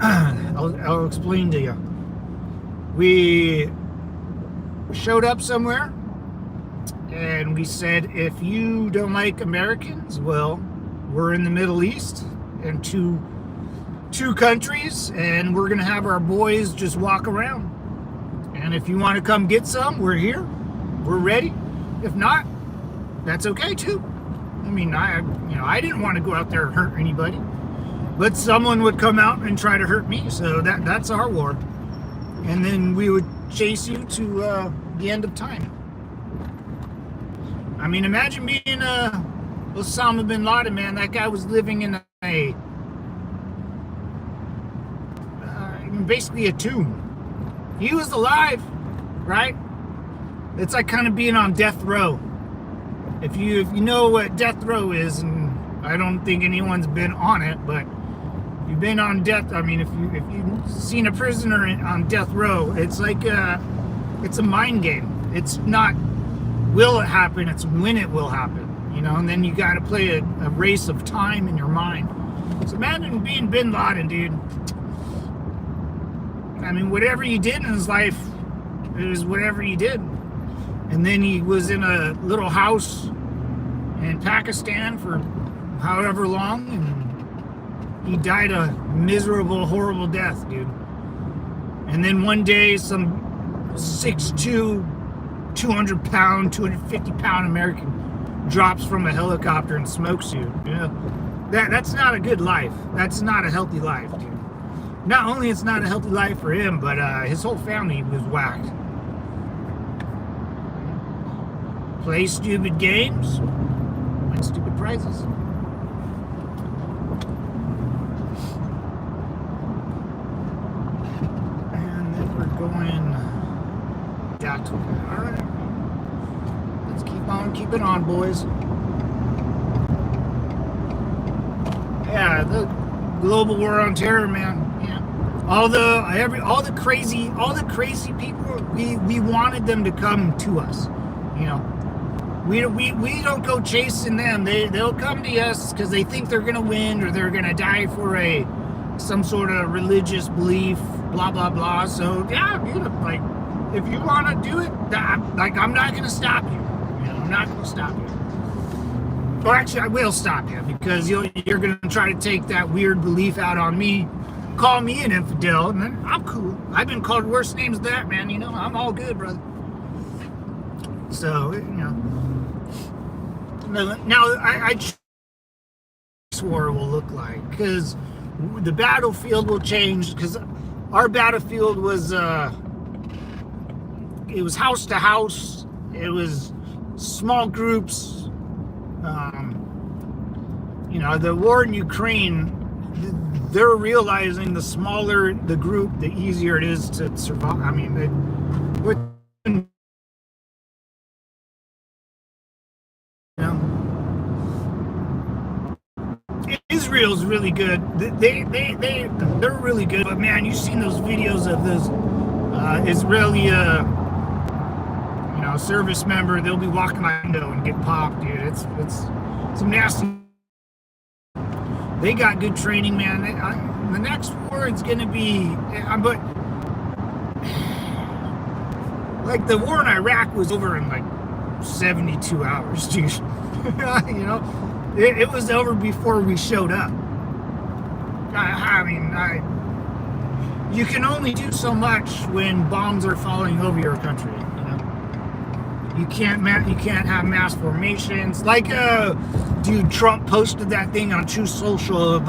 I'll explain to you. We showed up somewhere and we said, if you don't like Americans, well, we're in the Middle East and two countries, and we're gonna have our boys just walk around. And if you want to come get some, we're here. We're ready. If not, that's okay too. I mean, I didn't want to go out there and hurt anybody, but someone would come out and try to hurt me. So that's our war. And then we would chase you to the end of time. I mean, imagine being Osama bin Laden, man. That guy was living in basically a tomb. He was alive, right? It's like kind of being on death row. If you know what death row is, and I don't think anyone's been on it, but if you've been on death, I mean, if you've seen a prisoner on death row, it's like it's a mind game. It's not will it happen, it's when it will happen, you know. And then you got to play a race of time in your mind. So imagine being bin Laden, dude. I mean, whatever you did in his life, it was whatever he did. And then he was in a little house in Pakistan for however long, and he died a miserable, horrible death, dude. And then one day, some 6'2", 200-pound, 250-pound American drops from a helicopter and smokes you. You know, that's not a good life. That's not a healthy life, dude. Not only it's not a healthy life for him, but his whole family was whacked. Play stupid games, win stupid prizes. keep it on, boys. Yeah, the global war on terror, man. Yeah, all the crazy people. We wanted them to come to us. You know, we don't go chasing them. They'll come to us because they think they're gonna win or they're gonna die for some sort of religious belief. Blah blah blah. So yeah, dude, like if you want to do it, like I'm not gonna stop you. You know, I'm not gonna stop you. Or actually, I will stop you because you're going to try to take that weird belief out on me, call me an infidel, and then I'm cool. I've been called worse names than that, man. You know, I'm all good, brother. So, you know. Now, I war will look like because the battlefield will change because our battlefield was, it was house to house. It was small groups. You know, the war in Ukraine, they're realizing the smaller the group, the easier it is to survive. I mean, Israel's really good. They're really good. But man, you've seen those videos of those Israeli, you know, service member. They'll be walking by the window and get popped, dude. It's some nasty. They got good training, man. The next war, it's going to be, but like the war in Iraq was over in like 72 hours, dude. You know, it was over before we showed up. I mean, you can only do so much when bombs are falling over your country. You can't have mass formations. Like, dude, Trump posted that thing on True Social of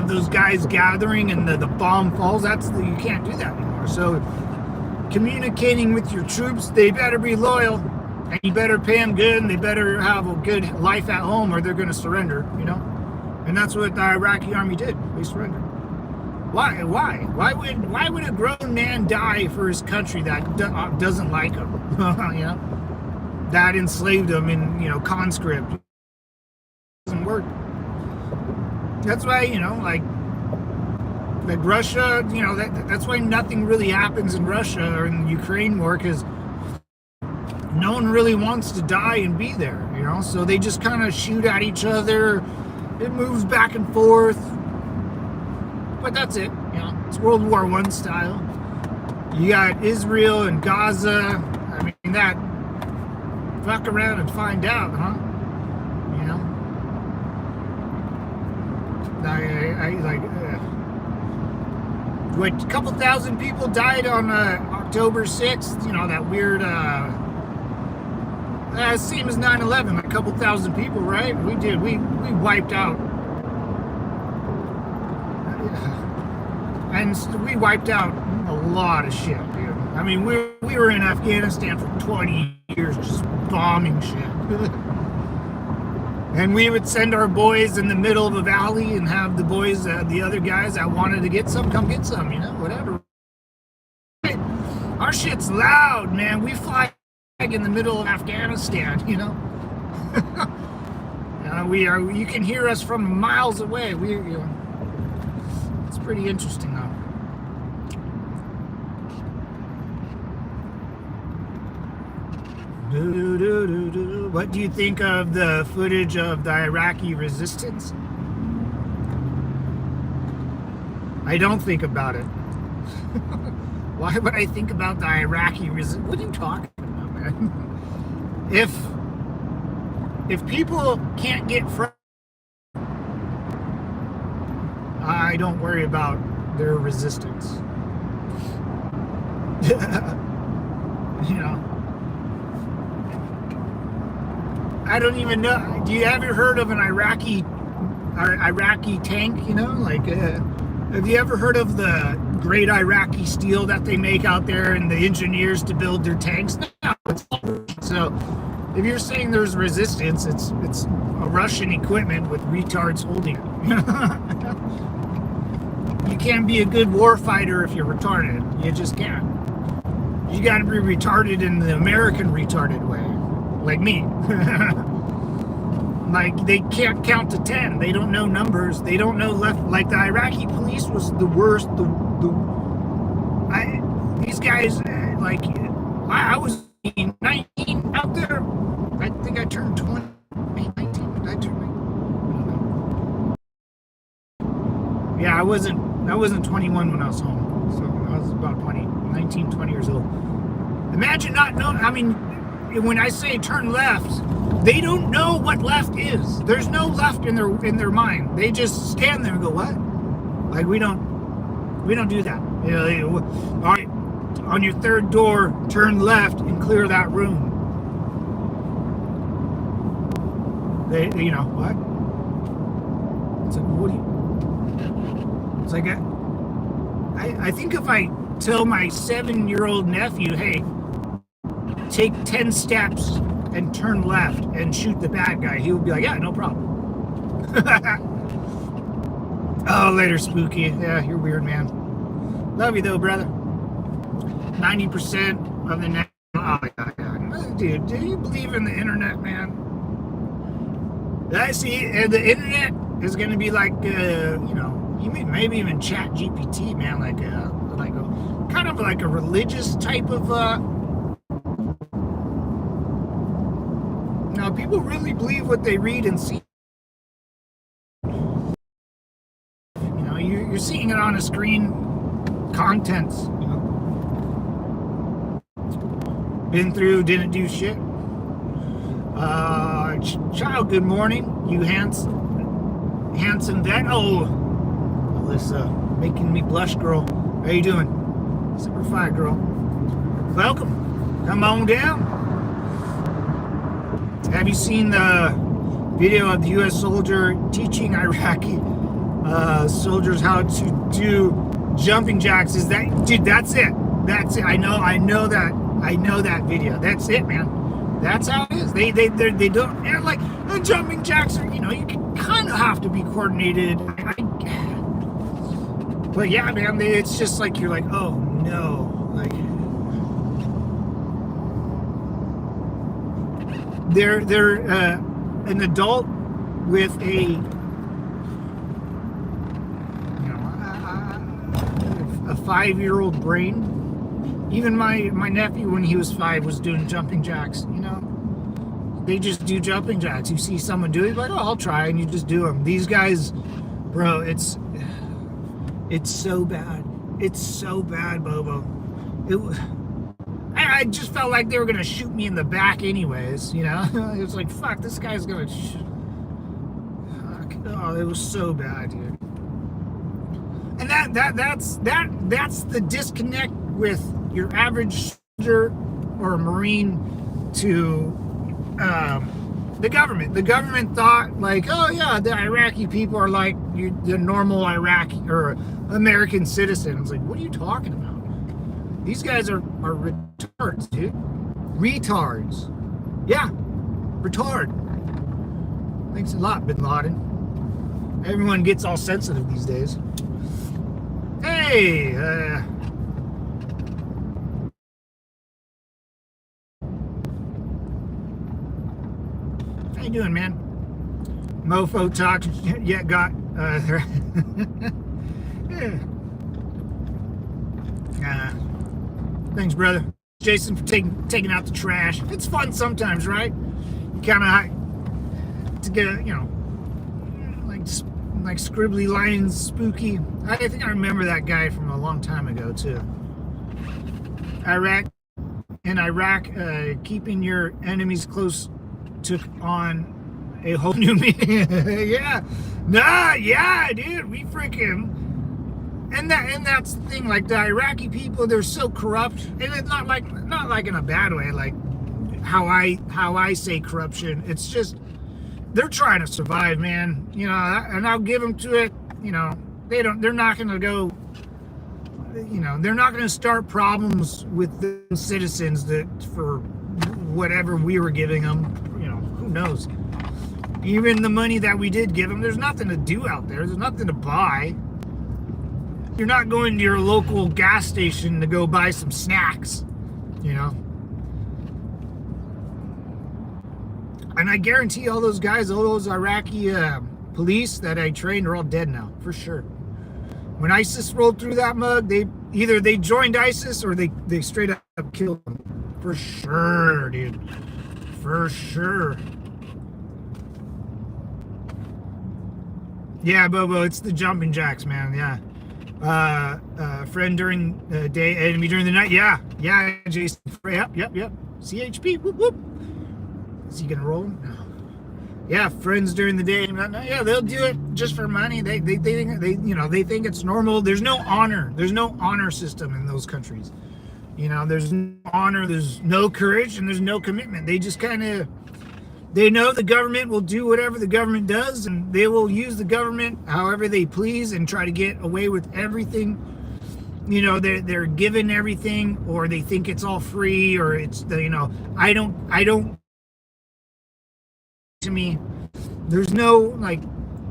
those guys gathering and the bomb falls. You can't do that anymore. So, communicating with your troops, they better be loyal, and you better pay them good, and they better have a good life at home, or they're going to surrender. You know, and that's what the Iraqi army did. They surrendered. Why? Why would a grown man die for his country that doesn't like him? You know, that enslaved him in, you know, conscript. It doesn't work. That's why, you know, like Russia, you know, that's why nothing really happens in Russia or in the Ukraine war, because no one really wants to die and be there, you know, so they just kind of shoot at each other. It moves back and forth. But that's it, you know, it's World War I style. You got Israel and Gaza. I mean, that, fuck around and find out, huh? You know? What, a couple thousand people died on October 6th, you know, that weird, same as 9/11, a couple thousand people, right? We wiped out. And we wiped out a lot of shit, dude. I mean, we were in Afghanistan for 20 years just bombing shit. And we would send our boys in the middle of a valley and have the boys, the other guys that wanted to get some, come get some, you know, whatever. Our shit's loud, man. We fly in the middle of Afghanistan, you know. You can hear us from miles away. You know, it's pretty interesting, though. What do you think of the footage of the Iraqi resistance? I don't think about it. Why would I think about the Iraqi resistance? What are you talking about, man? If people can't get free, I don't worry about their resistance. You know, I don't even know. Do you ever heard of an Iraqi tank? You know, like, have you ever heard of the great Iraqi steel that they make out there and the engineers to build their tanks? No, so if you're saying there's resistance, it's a Russian equipment with retards holding it. You can't be a good war fighter if you're retarded. You just can't. You You got to be retarded in the American retarded way, like me. Like, they can't count to 10. They don't know numbers. They don't know left. Like, the Iraqi police was the worst. These guys, like, I was 19 out there. I think I turned 20. 19. Did I turn 19? Yeah, I wasn't 21 when I was home. So I was about 19, 20 years old. Imagine not knowing. I mean, when I say turn left, they don't know what left is. There's no left in their mind. They just stand there and go, what? Like, we don't do that. You know, all right, on your third door, turn left and clear that room. They you know, what? It's like, what do you... It's like, I think if I tell my 7-year-old nephew, hey, take 10 steps and turn left and shoot the bad guy, he would be like, yeah, no problem. Oh, later, Spooky. Yeah, you're weird, man. Love you, though, brother. 90% of the net. Oh, my God. Dude, do you believe in the internet, man? I see, and the internet is going to be like, you know, you maybe even chat GPT, man, like a kind of like a religious type of, now, people really believe what they read and see. You know, you're seeing it on a screen, contents, you know. Been through, didn't do shit. Child, good morning. You handsome vet. Oh, Alyssa, making me blush, girl. How you doing? Super fine, girl. Welcome. Come on down. Have you seen the video of the U.S. soldier teaching Iraqi soldiers how to do jumping jacks? Is that, dude? That's it. That's it. I know that video. That's it, man. That's how it is. They don't, and like, the jumping jacks are, you know, you kind of have to be coordinated. But yeah, man, it's just like, you're like, oh no, like, they're an adult with a, you know, a 5-year-old brain. Even my nephew, when he was 5, was doing jumping jacks. You know, they just do jumping jacks. You see someone do it, like, oh, I'll try, and you just do them. These guys, bro, it's so bad. It's so bad, Bobo. I just felt like they were gonna shoot me in the back, anyways. You know, it was like, fuck, this guy's gonna. Oh, it was so bad, dude. And that's the disconnect with your average soldier or a Marine to the government. The government thought, like, oh yeah, the Iraqi people are like the normal Iraqi or American citizens. Like, what are you talking about? These guys are retards, dude. Retards. Yeah, retard. Thanks a lot, Bin Laden. Everyone gets all sensitive these days. Hey, how you doing, man? Mofo talk yet got thanks, brother. Jason, for taking out the trash. It's fun sometimes, right? You kind of to get, you know, like scribbly lines, Spooky. I think I remember that guy from a long time ago too. Iraq, keeping your enemies close took on a whole new meaning. Yeah, nah, yeah, dude, we freaking. And that's the thing, like, the Iraqi people, they're so corrupt, and it's not like in a bad way, like how I say corruption. It's just they're trying to survive, man. You know, and I'll give them to it. You know, they're not going to go. You know, they're not going to start problems with the citizens that for whatever we were giving them. You know, who knows? Even the money that we did give them, there's nothing to do out there. There's nothing to buy. You're not going to your local gas station to go buy some snacks. you know. And I guarantee all those guys, all those Iraqi police that I trained are all dead now, for sure. When ISIS rolled through that mug, they joined ISIS or they straight up killed them. For sure, dude. For sure. Yeah, Bobo, it's the jumping jacks, man. Yeah. Friend during the day, enemy during the night. Yeah, Jason. Yep. CHP. Whoop whoop. Is he gonna roll? No. Yeah, friends during the day. Yeah, they'll do it just for money. They think it's normal. There's no honor. There's no honor system in those countries. You know, there's no honor. There's no courage, and there's no commitment. They just kind of. They know the government will do whatever the government does, and they will use the government however they please and try to get away with everything. You know, they're given everything, or they think it's all free, or it's I don't. To me, there's no like,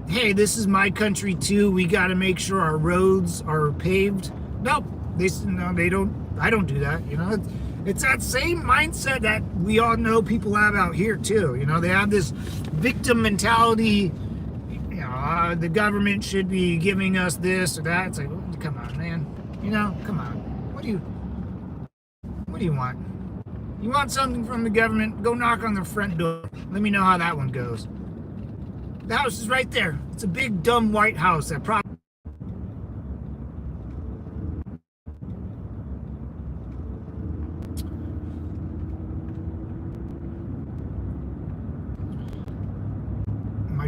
hey, this is my country too. We got to make sure our roads are paved. Nope, they don't. I don't do that. You know. It's that same mindset that we all know people have out here too. You know, they have this victim mentality. You know, the government should be giving us this or that. It's like, oh, come on, man. You know, come on. What do you want? You want something from the government? Go knock on their front door. Let me know how that one goes. The house is right there. It's a big dumb white house that probably.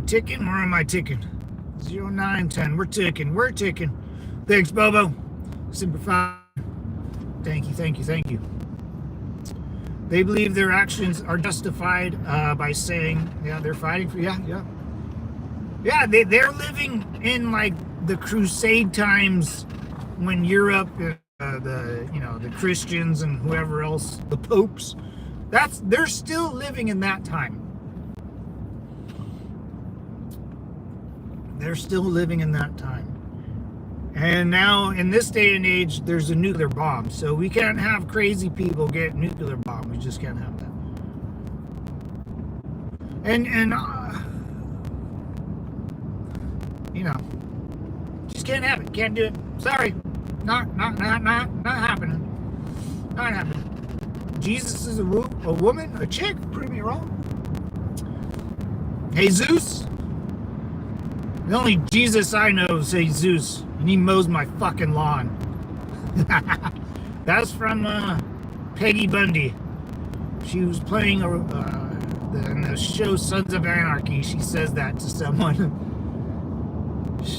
Ticking? Where am I ticking? 0910. We're ticking. Thanks, Bobo. Simplify. Thank you. They believe their actions are justified by saying, yeah, they're fighting for, yeah. They're living in like the Crusade times when Europe, the Christians and whoever else, the popes. They're still living in that time. They're still living in that time. And now, in this day and age, there's a nuclear bomb. So we can't have crazy people get nuclear bomb. We just can't have that. And just can't have it. Can't do it. Sorry. Not happening. Not happening. Jesus is a woman, a chick. Prove me wrong. Jesus. The only Jesus I know is Jesus, and he mows my fucking lawn. That's from Peggy Bundy. She was playing in the show Sons of Anarchy. She says that to someone.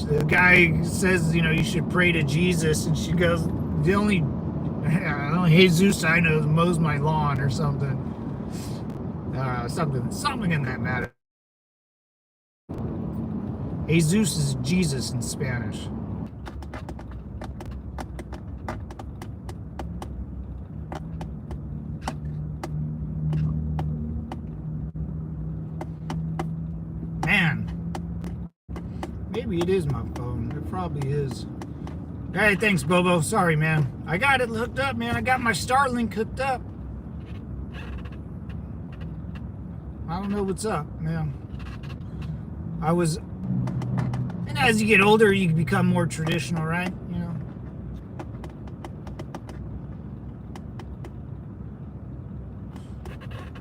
The guy says, you should pray to Jesus, and she goes, the only Jesus I know mows my lawn or something. Something in that matter. Jesus is Jesus in Spanish. Man, maybe it is my phone. It probably is. Hey, thanks, Bobo. Sorry, man. I got it hooked up, man. I got my Starlink hooked up. I don't know what's up, man. And as you get older, you become more traditional, right?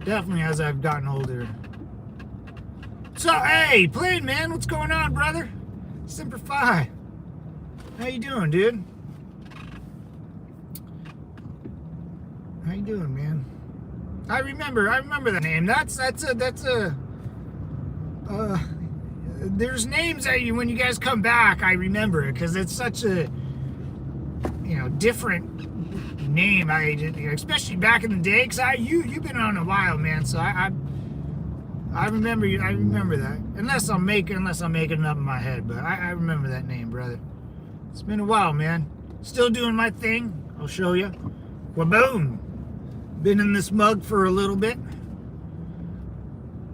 Definitely as I've gotten older. So, hey, Plain Man, what's going on, brother? Simplify. How you doing, dude? How you doing, man? I remember that name. That's a there's names that when you guys come back, I remember it because it's such a different name. Especially back in the day, because you've been on a while, man. So I remember you. I remember that. Unless I'm making it up in my head, but I remember that name, brother. It's been a while, man. Still doing my thing. I'll show you. Waboom. Been in this mug for a little bit.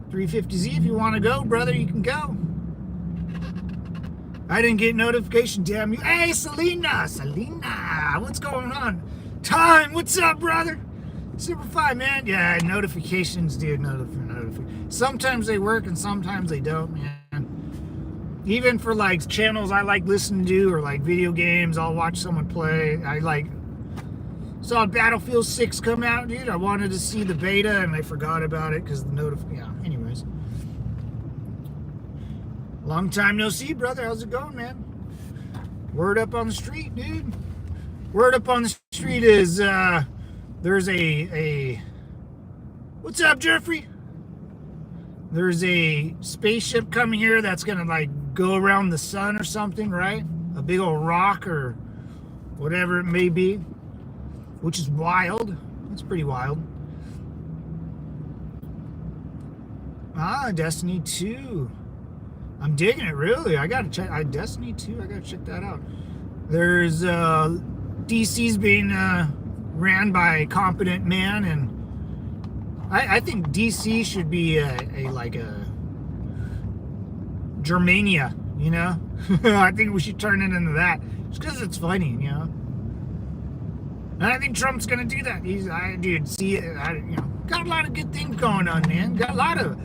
350Z, if you want to go, brother, you can go. I didn't get notification, damn you. Hey, Selena, what's going on? Time, what's up, brother? Super fine, man. Yeah, notifications, dude. Sometimes they work and sometimes they don't, man. Even for like channels I like listening to or like video games, I'll watch someone play. I like saw Battlefield 6 come out, dude. I wanted to see the beta and I forgot about it because the yeah, anyways. Long time no see, brother. How's it going, man? Word up on the street, dude. Word up on the street is there's a what's up, Jeffrey? There's a spaceship coming here that's gonna like go around the sun or something, right? A big old rock or whatever it may be, which is wild. It's pretty wild. Ah, Destiny 2. I'm digging it, really. I gotta check. Destiny 2. I gotta check that out. There's DC's being ran by a competent man, and I think DC should be like a Germania, you know. I think we should turn it into that, just because it's funny, you know. And I think Trump's gonna do that. Got a lot of good things going on, man. Got a lot of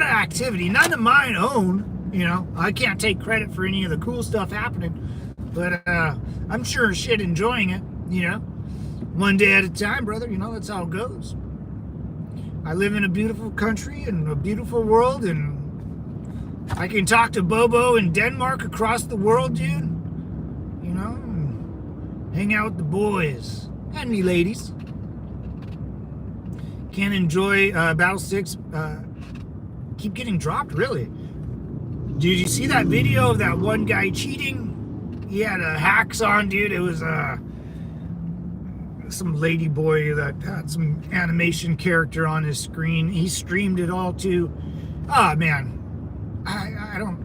activity. None of mine own, you know. I can't take credit for any of the cool stuff happening, but I'm sure as shit enjoying it, you know. One day at a time, brother. You know, that's how it goes. I live in a beautiful country and a beautiful world, and I can talk to Bobo in Denmark across the world, dude. You know, and hang out with the boys and me ladies. Can't enjoy Battle 6. Keep getting dropped, really. Did you see that video of that one guy cheating? He had hacks on, dude. It was some lady boy that had some animation character on his screen. He streamed it all too. Oh man, I don't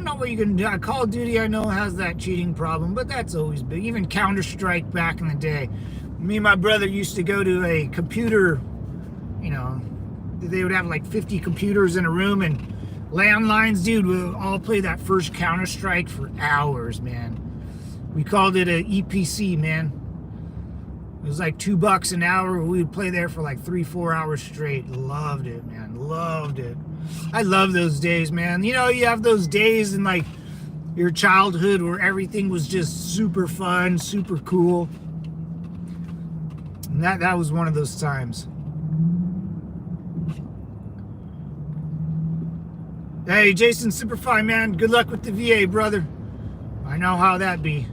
know what you can do. Call of Duty, I know, has that cheating problem, but that's always been. Even Counter-Strike back in the day. Me and my brother used to go to a computer, you know, they would have like 50 computers in a room, and landlines, dude, would all play that first Counter-Strike for hours, man. We called it a EPC, man. It was like $2 an hour. We would play there for like 3-4 hours straight. Loved it, man. Loved it. I love those days, man. You know, you have those days in like your childhood where everything was just super fun, super cool. And that was one of those times. Hey, Jason, super fine, man. Good luck with the VA, brother. I know how that be.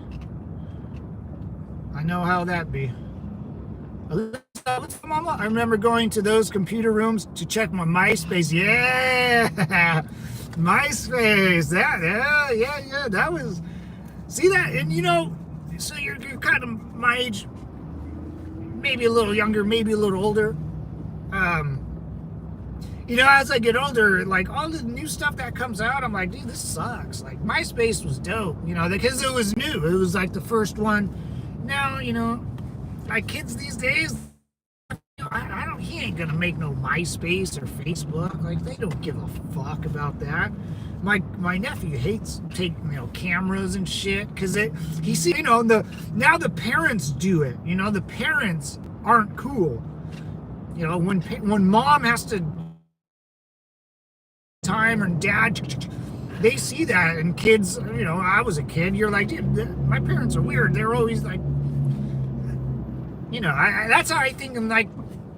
What's up, mama? I remember going to those computer rooms to check my MySpace. Yeah, MySpace. Yeah. That was. See that, and you know, so you're kind of my age, maybe a little younger, maybe a little older. You know, as I get older, like all the new stuff that comes out, I'm like, dude, this sucks. Like MySpace was dope, you know, because it was new. It was like the first one. Now, you know, like kids these days, he ain't gonna make no MySpace or Facebook. Like, they don't give a fuck about that. My nephew hates taking, you know, cameras and shit, because he see, you know, now the parents do it. You know, the parents aren't cool. You know, when mom has to time and dad, they see that, and kids, you know, I was a kid, you're like, dude, my parents are weird. They're always like, you know, that's how I think in like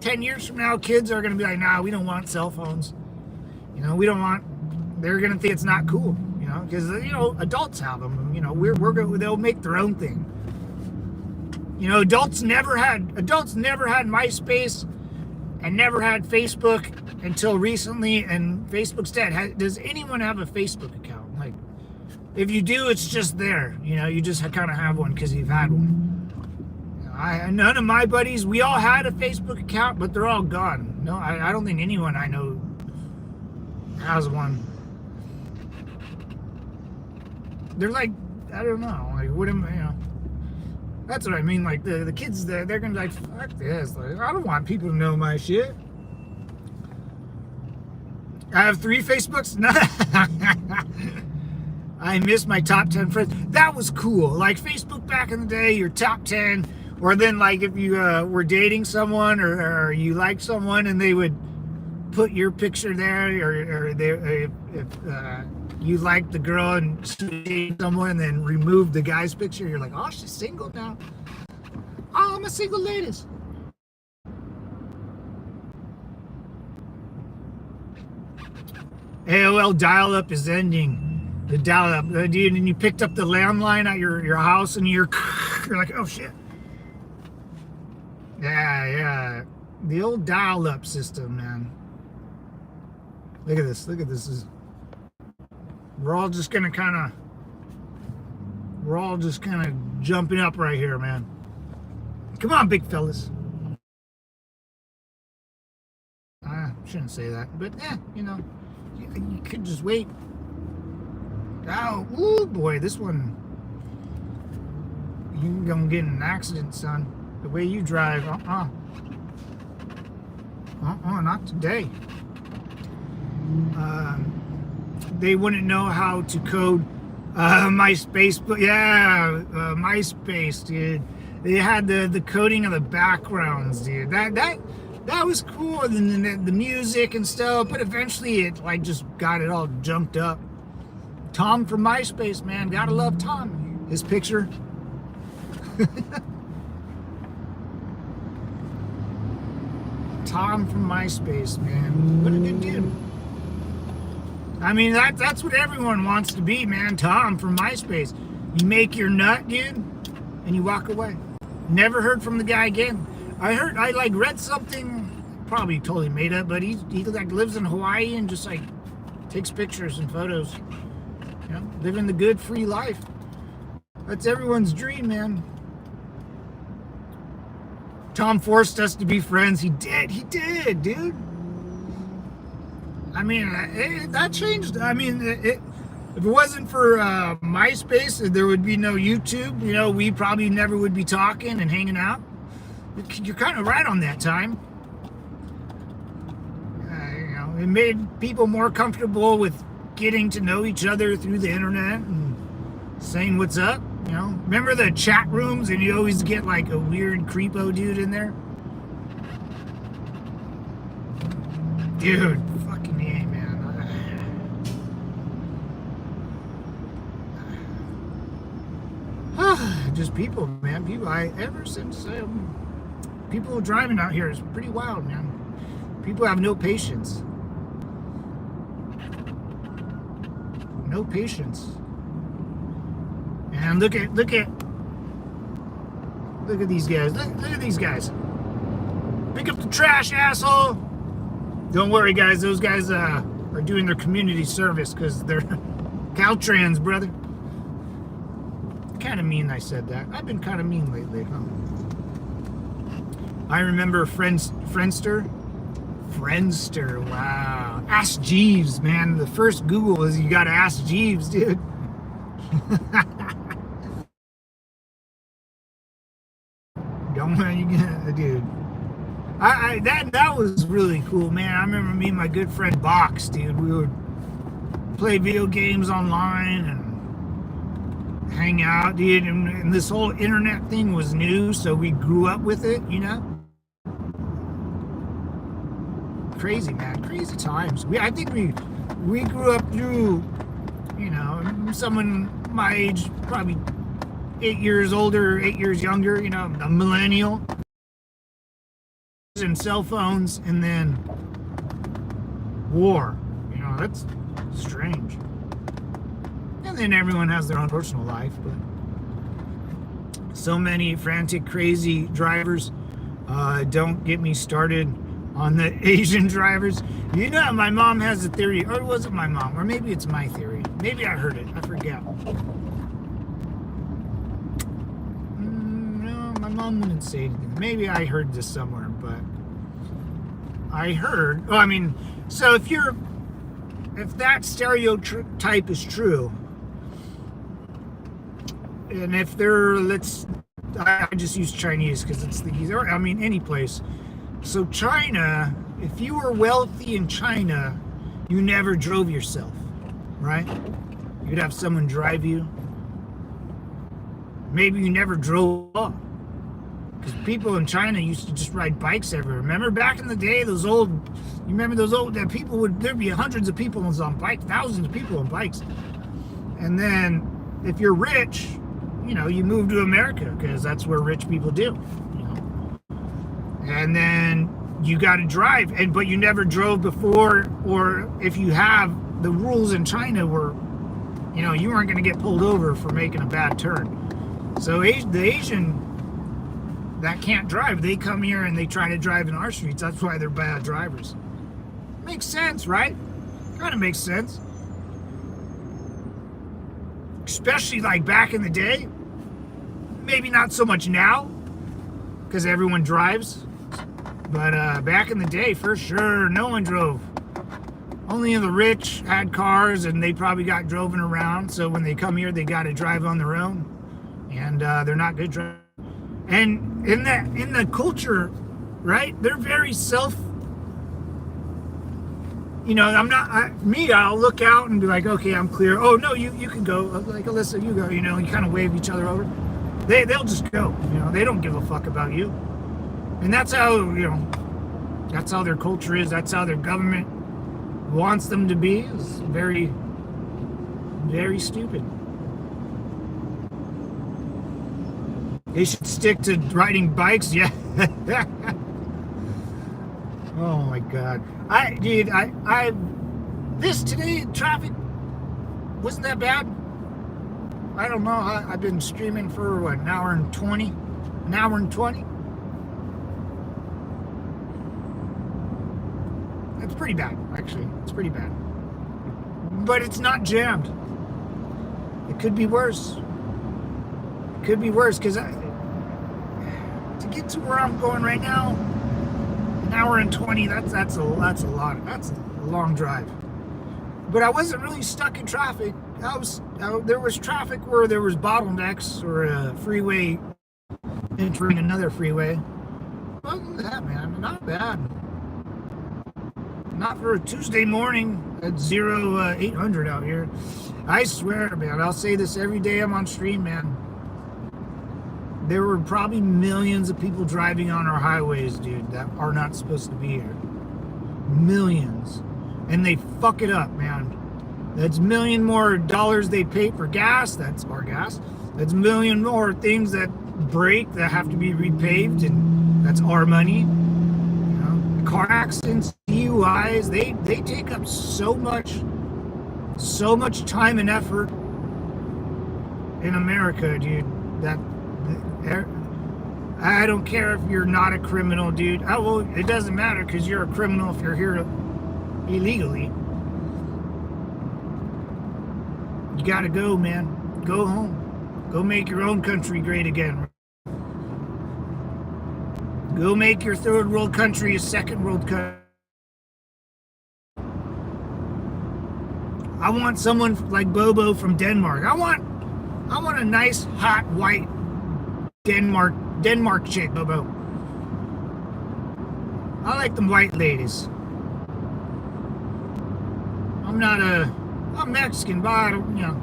10 years from now, kids are going to be like, nah, we don't want cell phones. You know, they're going to think it's not cool, you know, because, you know, adults have them, you know, they'll make their own thing. You know, adults never had MySpace and never had Facebook until recently, and Facebook's dead. Does anyone have a Facebook account? Like, if you do, it's just there. You know, you just kind of have one because you've had one. None of my buddies, we all had a Facebook account, but they're all gone. No, I don't think anyone I know has one. They're like, I don't know, like, what am I, you know? That's what I mean, like, the kids, they're gonna be like, fuck this, like, I don't want people to know my shit. I have 3 Facebooks? No. I miss my top 10 friends. That was cool. Like, Facebook back in the day, your top 10 Or then, like, if you were dating someone or you liked someone and they would put your picture there, or if you liked the girl and she dated someone and then removed the guy's picture, you're like, oh, she's single now. Oh, I'm a single lady. AOL dial-up is ending. The dial-up, dude, and you picked up the landline at your house and you're like, oh shit. Yeah. The old dial-up system, man. Look at this. We're all just kind of jumping up right here, man. Come on, big fellas. I shouldn't say that, but you could just wait. Oh, ooh, boy, this one, you gonna get in an accident, son. The way you drive, not today. They wouldn't know how to code MySpace, but MySpace, dude. They had the coding of the backgrounds, dude. That was cool, and then the music and stuff. But eventually, it like just got it all jumped up. Tom from MySpace, man, gotta love Tom. His picture. Tom from MySpace, man. What a good dude. I mean, that's what everyone wants to be, man. Tom from MySpace. You make your nut, dude, and you walk away. Never heard from the guy again. I read something, probably totally made up, but he like lives in Hawaii and just like takes pictures and photos. You know, living the good free life. That's everyone's dream, man. Tom forced us to be friends. He did, dude. I mean, that changed. I mean, if it wasn't for MySpace, there would be no YouTube. You know, we probably never would be talking and hanging out. You're kind of right on that time. It made people more comfortable with getting to know each other through the internet and saying what's up. You know, remember the chat rooms, and you always get like a weird creepo dude in there. Dude, fucking A, man. Just people, man. People driving out here is pretty wild, man. People have no patience. No patience. And look at these guys. Look at these guys. Pick up the trash, asshole. Don't worry, guys. Those guys are doing their community service because they're Caltrans, brother. Kind of mean I said that. I've been kind of mean lately, huh? I remember Friendster. Wow. Ask Jeeves, man. The first Google is you gotta ask Jeeves, dude. Don't you get, dude. That was really cool, man. I remember me and my good friend Box, dude. We would play video games online and hang out, dude. And this whole internet thing was new, so we grew up with it, you know. Crazy, man. Crazy times. I think we grew up through, you know, someone my age, probably 8 years older, 8 years younger, you know, a millennial. And cell phones, and then war. You know, that's strange. And then everyone has their own personal life, but so many frantic, crazy drivers. Don't get me started on the Asian drivers. You know, my mom has a theory, or was it my mom, or maybe it's my theory. Maybe I heard it. I forget. No, my mom wouldn't say anything. Maybe I heard this somewhere, but I heard. Oh, I mean, so if that stereotype is true, and if I just use Chinese because it's the easier. I mean, any place. So China, if you were wealthy in China, you never drove yourself, right? You'd have someone drive you. Maybe you never drove up. Because people in China used to just ride bikes everywhere. Remember back in the day, those old, you remember those old, that people would, there'd be hundreds of people on bikes, thousands of people on bikes. And then if you're rich, you know, you move to America because that's where rich people do, you know. And then you got to drive, but you never drove before, or if you have, the rules in China were, you know, you weren't going to get pulled over for making a bad turn. So the Asian that can't drive, they come here and they try to drive in our streets. That's why they're bad drivers. Makes sense, right? Kind of makes sense. Especially like back in the day. Maybe not so much now, because everyone drives. But back in the day, for sure, no one drove. Only the rich had cars, and they probably got driven around. So when they come here, they got to drive on their own, and they're not good drivers. And in the culture, right? They're very self. You know, I'll look out and be like, okay, I'm clear. Oh no, you can go. Like Alyssa, you go. You know, you kind of wave each other over. They'll just go. You know, they don't give a fuck about you. And that's how, you know, that's how their culture is. That's how their government wants them to be. It's very, very stupid. They should stick to riding bikes. Yeah. Oh my God. This today, traffic wasn't that bad. I don't know. I've been streaming for what, an hour and 20? It's pretty bad, actually. It's pretty bad. But it's not jammed. It could be worse. It could be worse, because to get to where I'm going right now, an hour and 20, that's a lot. That's a long drive. But I wasn't really stuck in traffic. There was traffic where there was bottlenecks, or a freeway entering another freeway. Other than that, man, not bad. Not for a Tuesday morning at 800 out here. I swear, man, I'll say this every day I'm on stream, man. There were probably millions of people driving on our highways, dude, that are not supposed to be here. Millions. And they fuck it up, man. That's $1 million more dollars they pay for gas. That's our gas. That's $1 million more things that break that have to be repaved, and that's our money. Car accidents, DUIs, they take up so much time and effort in America, dude, that I don't care if you're not a criminal, dude. It doesn't matter, because you're a criminal if you're here illegally. You gotta go, man. Go home. Go make your own country great again. Go make your third world country a second world country. I want someone like Bobo from Denmark. I want a nice, hot, white Denmark chick, Bobo. I like them white ladies. I'm Mexican, but I don't, you know,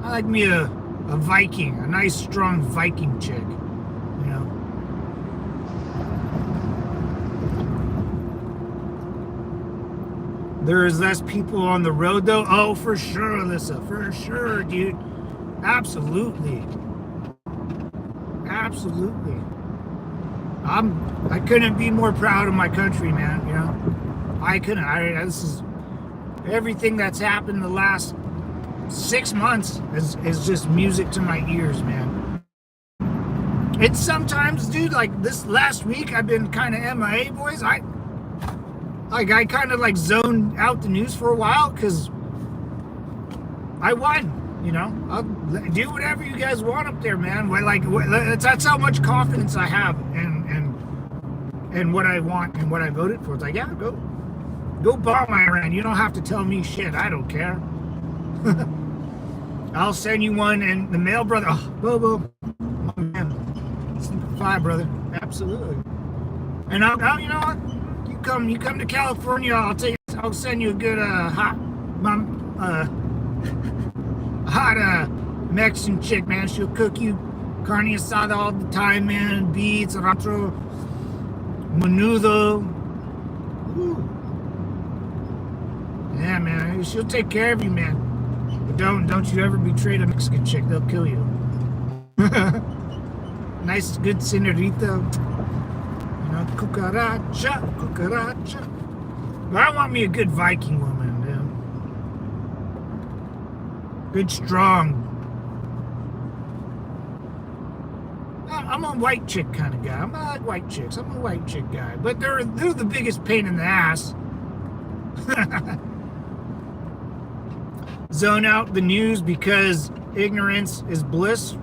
I like me a Viking, a nice, strong Viking chick. There is less people on the road, though. Oh, for sure, Alyssa. For sure, dude. Absolutely. Absolutely. I couldn't be more proud of my country, man. You know, I couldn't. This is everything that's happened the last 6 months is just music to my ears, man. It's sometimes, dude, like this last week, I've been kind of MIA, boys. I kind of like zoned out the news for a while, because I won, you know. I'll do whatever you guys want up there, man. That's how much confidence I have and what I want and what I voted for. It's like, yeah, go bomb Iran. You don't have to tell me shit. I don't care. I'll send you one in the mail, brother. Oh, Bobo, my man, Simplify, brother. Absolutely. And I'll you know what? You come to California, I'll send you a good hot Mexican chick, man. She'll cook you Carne asada all the time, man. Beets, rancho, menudo. Ooh. Yeah, man. She'll take care of you, man. But don't you ever betray a Mexican chick. They'll kill you. Nice, good senorita. You know, cucaracha. But I want me a good Viking woman, dude. Good, strong. I'm a white chick kind of guy. I'm not like white chicks. I'm a white chick guy. But they're the biggest pain in the ass. Zone out the news because ignorance is bliss.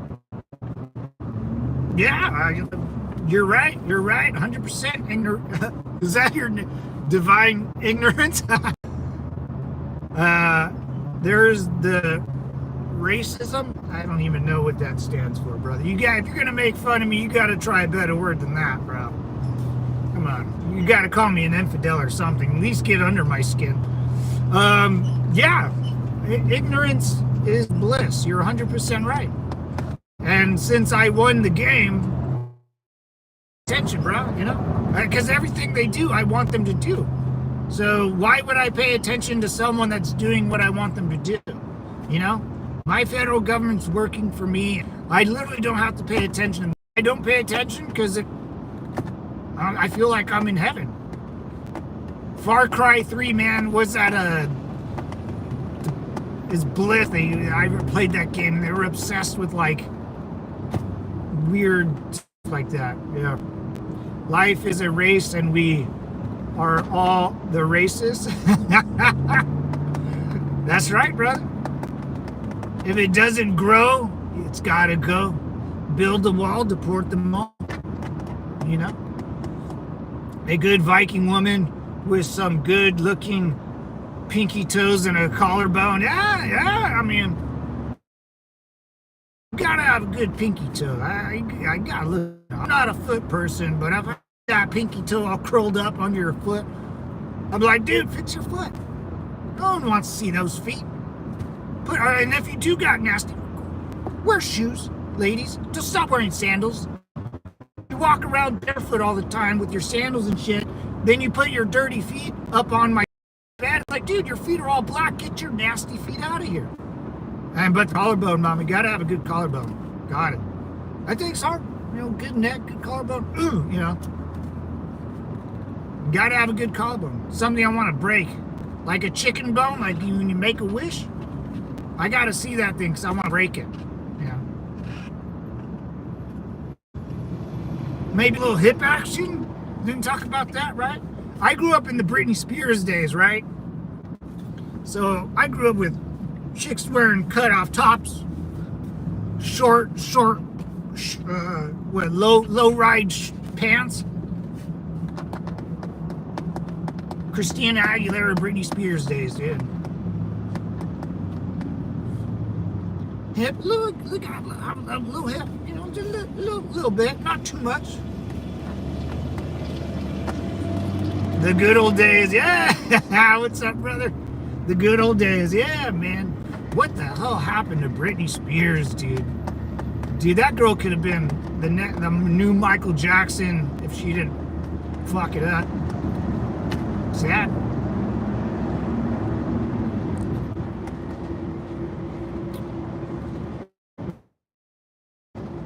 Yeah, you're right. You're right. 100% Is that your divine ignorance? There's the racism. I don't even know what that stands for, brother. If you're gonna make fun of me, you gotta try a better word than that, bro. Come on. You gotta call me an infidel or something. At least get under my skin. Yeah. Ignorance is bliss. You're 100% right. And since I won the game, attention, bro, you know? Because everything they do, I want them to do. So why would I pay attention to someone that's doing what I want them to do? You know? My federal government's working for me. I literally don't have to pay attention. I don't pay attention because I feel like I'm in heaven. Far Cry 3, man, was that is bliss. I played that game and they were obsessed with like weird stuff like that. Yeah. Life is a race and we are all the races. That's right, brother. If it doesn't grow, it's gotta go. Build a wall, deport them all. You know? A good Viking woman with some good looking pinky toes and a collarbone. Yeah, I mean, you gotta have a good pinky toe. I gotta look. I'm not a foot person, but if I got pinky toe all curled up under your foot, I'm like, dude, fix your foot. No one wants to see those feet. And if you do got nasty, wear shoes, ladies. Just stop wearing sandals. You walk around barefoot all the time with your sandals and shit. Then you put your dirty feet up on my bed. Like, dude, your feet are all black. Get your nasty feet out of here. But the collarbone, mom, you gotta have a good collarbone. Got it. I think it's hard. You know, good neck, good collarbone. Ooh, you know. You gotta have a good collarbone. Something I want to break. Like a chicken bone, like when you make a wish. I gotta see that thing because I want to break it. Yeah. Maybe a little hip action. Didn't talk about that, right? I grew up in the Britney Spears days, right? So I grew up with chicks wearing cut-off tops, short, low-ride pants. Christina Aguilera, Britney Spears days, dude. Hip, look, I'm a little hip, you know, just a little bit, not too much. The good old days, yeah. What's up, brother? The good old days, yeah, man. What the hell happened to Britney Spears, dude? Dude, that girl could have been the new Michael Jackson if she didn't fuck it up. Sad.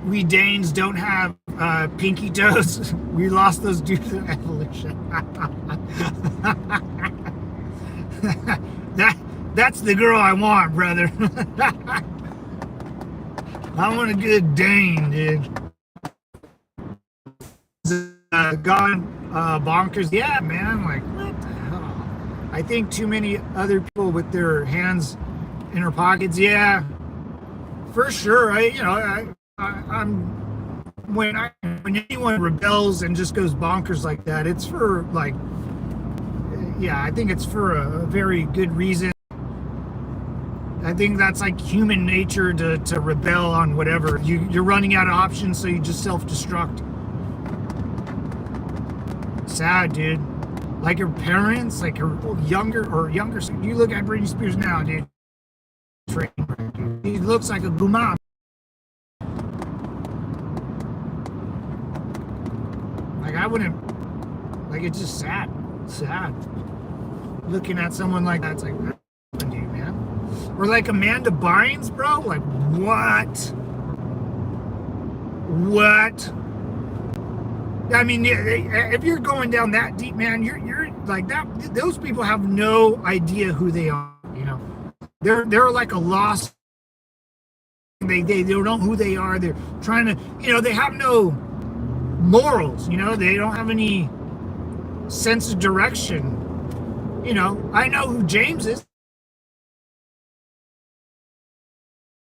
We Danes don't have pinky toes. We lost those due to evolution. That's the girl I want, brother. I want a good Dane, dude. Gone bonkers. Yeah, man. Like, what the hell? I think too many other people with their hands in their pockets. Yeah, for sure. When anyone rebels and just goes bonkers like that, it's for like, yeah, I think it's for a very good reason. I think that's like human nature to rebel on whatever. You're running out of options, so you just self-destruct. Sad, dude. Like your parents, like your younger. You look at Britney Spears now, dude. He looks like a gumam. I wouldn't, like, it's just sad. Sad. Looking at someone like that, it's like, what happened to you, man? Or like Amanda Bynes, bro? Like, what? What? I mean, if you're going down that deep, man, you're like that. Those people have no idea who they are. You know, they're like a lost. They don't know who they are. They're trying to, you know, they have no morals. You know, they don't have any sense of direction. You know, I know who James is.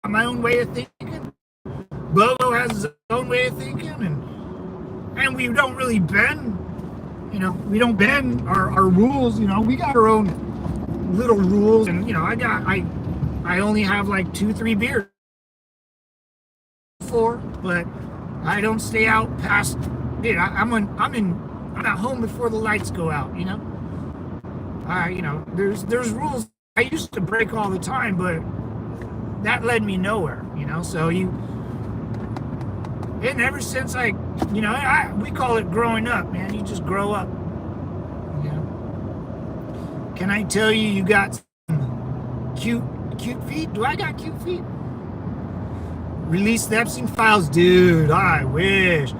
My own way of thinking. Bobo has his own way of thinking, and we don't really bend, you know, we don't bend our rules, you know, we got our own little rules, and, you know, I only have like 2-3 beers, 4, but I don't stay out past, dude, I'm at home before the lights go out, you know, you know, there's rules I used to break all the time, but that led me nowhere, you know, so and ever since you know, we call it growing up, man. You just grow up. You know? Can I tell you, you got some cute feet? Do I got cute feet? Release the Epstein files, dude. I wish,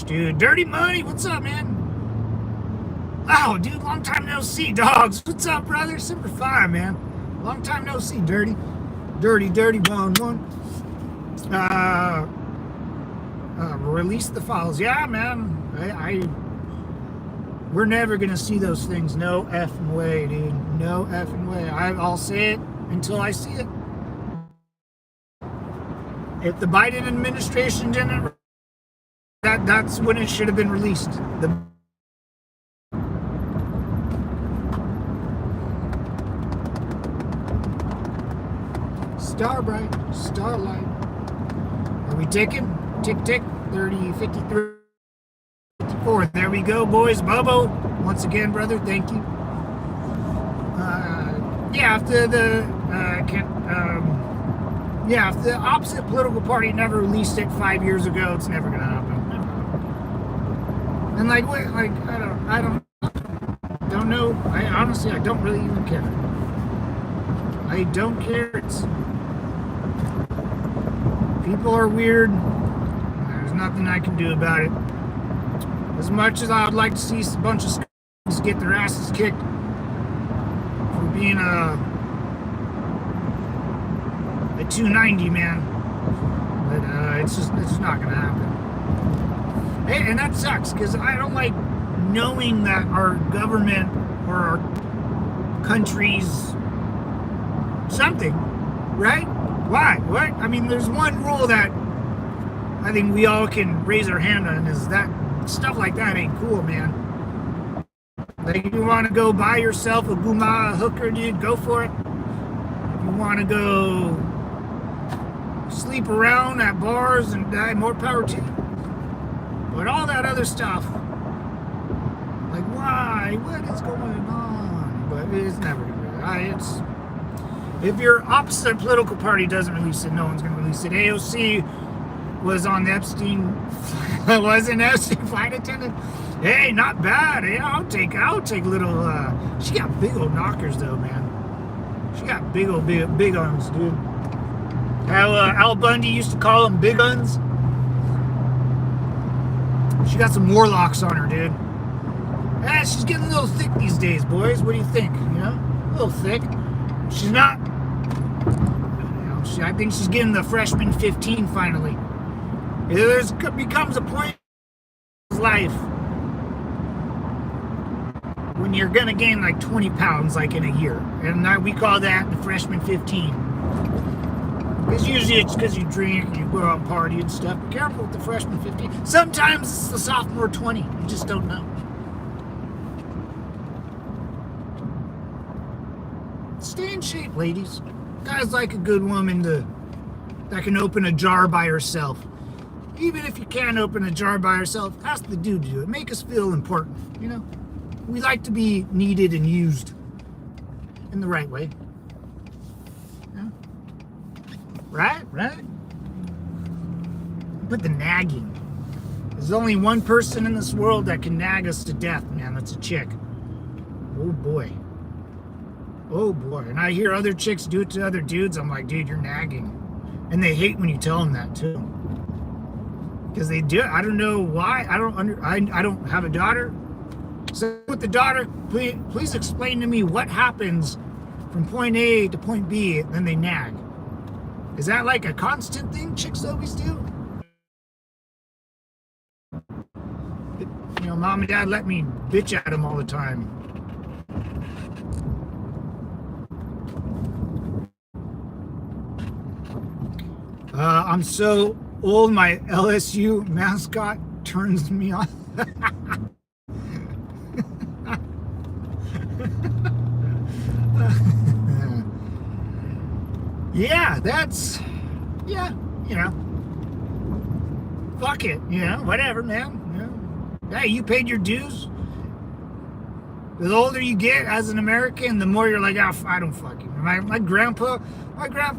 dude. Dirty Money, what's up, man? Oh, dude, long time no see, dogs. What's up, brother? Super fine, man. Long time no see, dirty 1-1. Release the files. Yeah, man. We're never gonna see those things. No effing way, dude. No effing way. I'll say it until I see it. If the Biden administration didn't, that's when it should have been released. Starbright, Starlight. Are we ticking? Tick, tick. 30, 53, 54. There we go, boys. Bobo, once again, brother, thank you. Yeah, if if the opposite political party never released it 5 years ago, it's never gonna happen. And like, wait, like, I don't know. I honestly, I don't really even care. I don't care. People are weird. There's nothing I can do about it. As much as I would like to see a bunch of scumbags get their asses kicked for being a 290, man. But it's just not gonna happen. Hey, and that sucks because I don't like knowing that our government or our country's something, right? Why? What? I mean, there's one rule that I think we all can raise our hand on, is that stuff like that ain't cool, man. Like, if you want to go buy yourself a Guma hooker, dude, go for it. If you want to go sleep around at bars and die, more power to you. But all that other stuff, like, why? What is going on? But it's never gonna be. If your opposite political party doesn't release it, no one's going to release it. AOC was on the Epstein, was an Epstein flight attendant. Hey, not bad. Hey, I'll take a little, she got big old knockers though, man. She got big uns, dude. How Al Bundy used to call them big uns. She got some warlocks on her, dude. She's getting a little thick these days, boys. What do you think? You know, a little thick. She's not. I think she's getting the freshman 15 finally. There becomes a point in life when you're gonna gain like 20 pounds like in a year, and we call that the freshman 15. Because usually it's because you drink, you go out and party and stuff. Be careful with the freshman 15. Sometimes it's the sophomore 20. You just don't know. Stay in shape, ladies. Guys like a good woman that can open a jar by herself. Even if you can't open a jar by herself, ask the dude to do it. Make us feel important, you know? We like to be needed and used in the right way. Yeah. Right? But the nagging There's only one person in this world that can nag us to death, man. That's a chick. Oh boy. Oh boy. And I hear other chicks do it to other dudes. I'm like, dude, you're nagging. And they hate when you tell them that too. Because they do. I don't know why. I don't have a daughter. So with the daughter, please explain to me what happens from point A to point B, and then they nag. Is that like a constant thing chicks always do? You know, mom and dad let me bitch at them all the time. I'm so old, my LSU mascot turns me on. Yeah, you know, fuck it, you know, whatever, man. You know. Hey, you paid your dues. The older you get as an American, the more you're like, oh, I don't fucking. My grandpa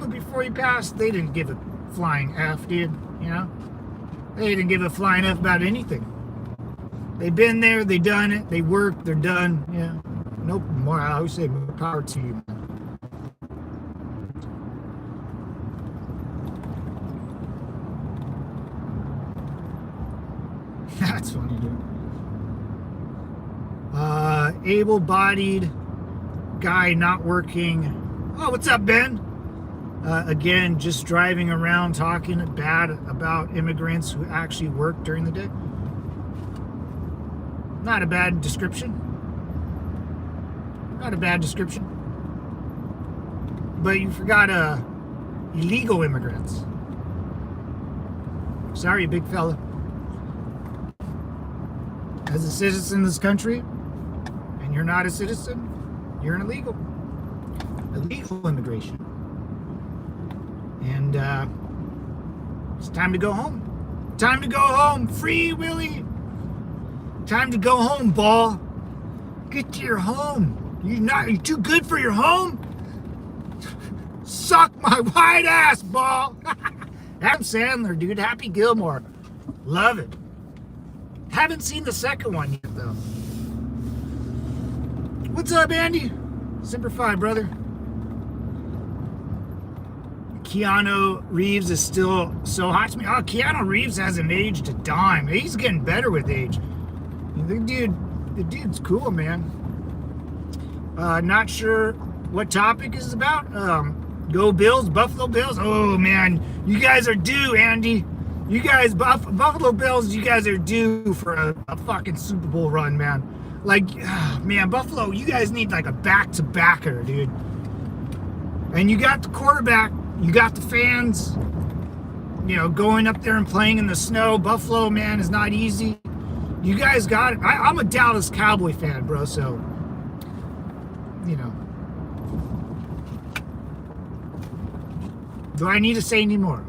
before he passed, they didn't give a flying F, dude, you know? They didn't give a flying F about anything. They've been there, they done it, they worked, they're done, yeah. Nope, more, I always say more power to you, man. That's funny, dude. Able-bodied guy not working. Oh, what's up, Ben? Again, just driving around talking bad about immigrants who actually work during the day. Not a bad description. Not a bad description. But you forgot illegal immigrants. Sorry, big fella. As a citizen of this country, and you're not a citizen, you're an illegal. Illegal immigration. And it's time to go home. Time to go home. Free Willy. Time to go home, ball. Get to your home. You're too good for your home? Suck my white ass, ball. Adam Sandler, dude. Happy Gilmore. Love it. Haven't seen the second one yet, though. What's up, Andy? Semper Fi, brother. Keanu Reeves is still so hot to me. Oh, Keanu Reeves hasn't aged a dime. He's getting better with age. The dude's cool, man. Not sure what topic is about. Go Bills, Buffalo Bills. Oh, man. You guys are due, Andy. You guys, Buffalo Bills, you guys are due for a fucking Super Bowl run, man. Like, man, Buffalo, you guys need like a back-to-backer, dude. And you got the quarterback, you got the fans, you know, going up there and playing in the snow. Buffalo, man, is not easy. You guys got it. I'm a Dallas Cowboy fan, bro, so, you know. Do I need to say any more?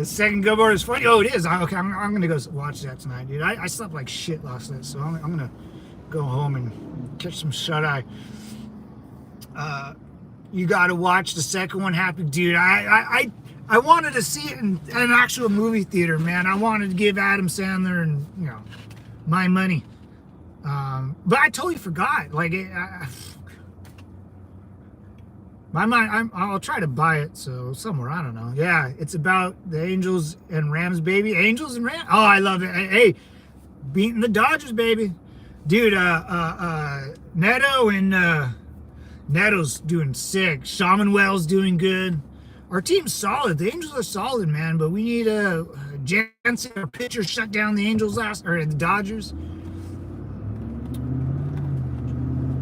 Second Gaurd is funny. Oh, it is. Okay, I'm gonna go watch that tonight, dude. I slept like shit last night, so I'm gonna go home and catch some shut eye. You gotta watch the second one happen, dude. I wanted to see it in an actual movie theater, man. I wanted to give Adam Sandler and, you know, my money, but I totally forgot. Like my mind, I'll try to buy it, so somewhere, I don't know. Yeah, it's about the Angels and Rams, baby. Angels and Rams. Oh, I love it. Hey, beating the Dodgers, baby. Dude, Neto and Neto's doing sick. Shaman Wells doing good. Our team's solid. The Angels are solid, man, but we need Jansen, our pitcher, shut down the Angels the Dodgers.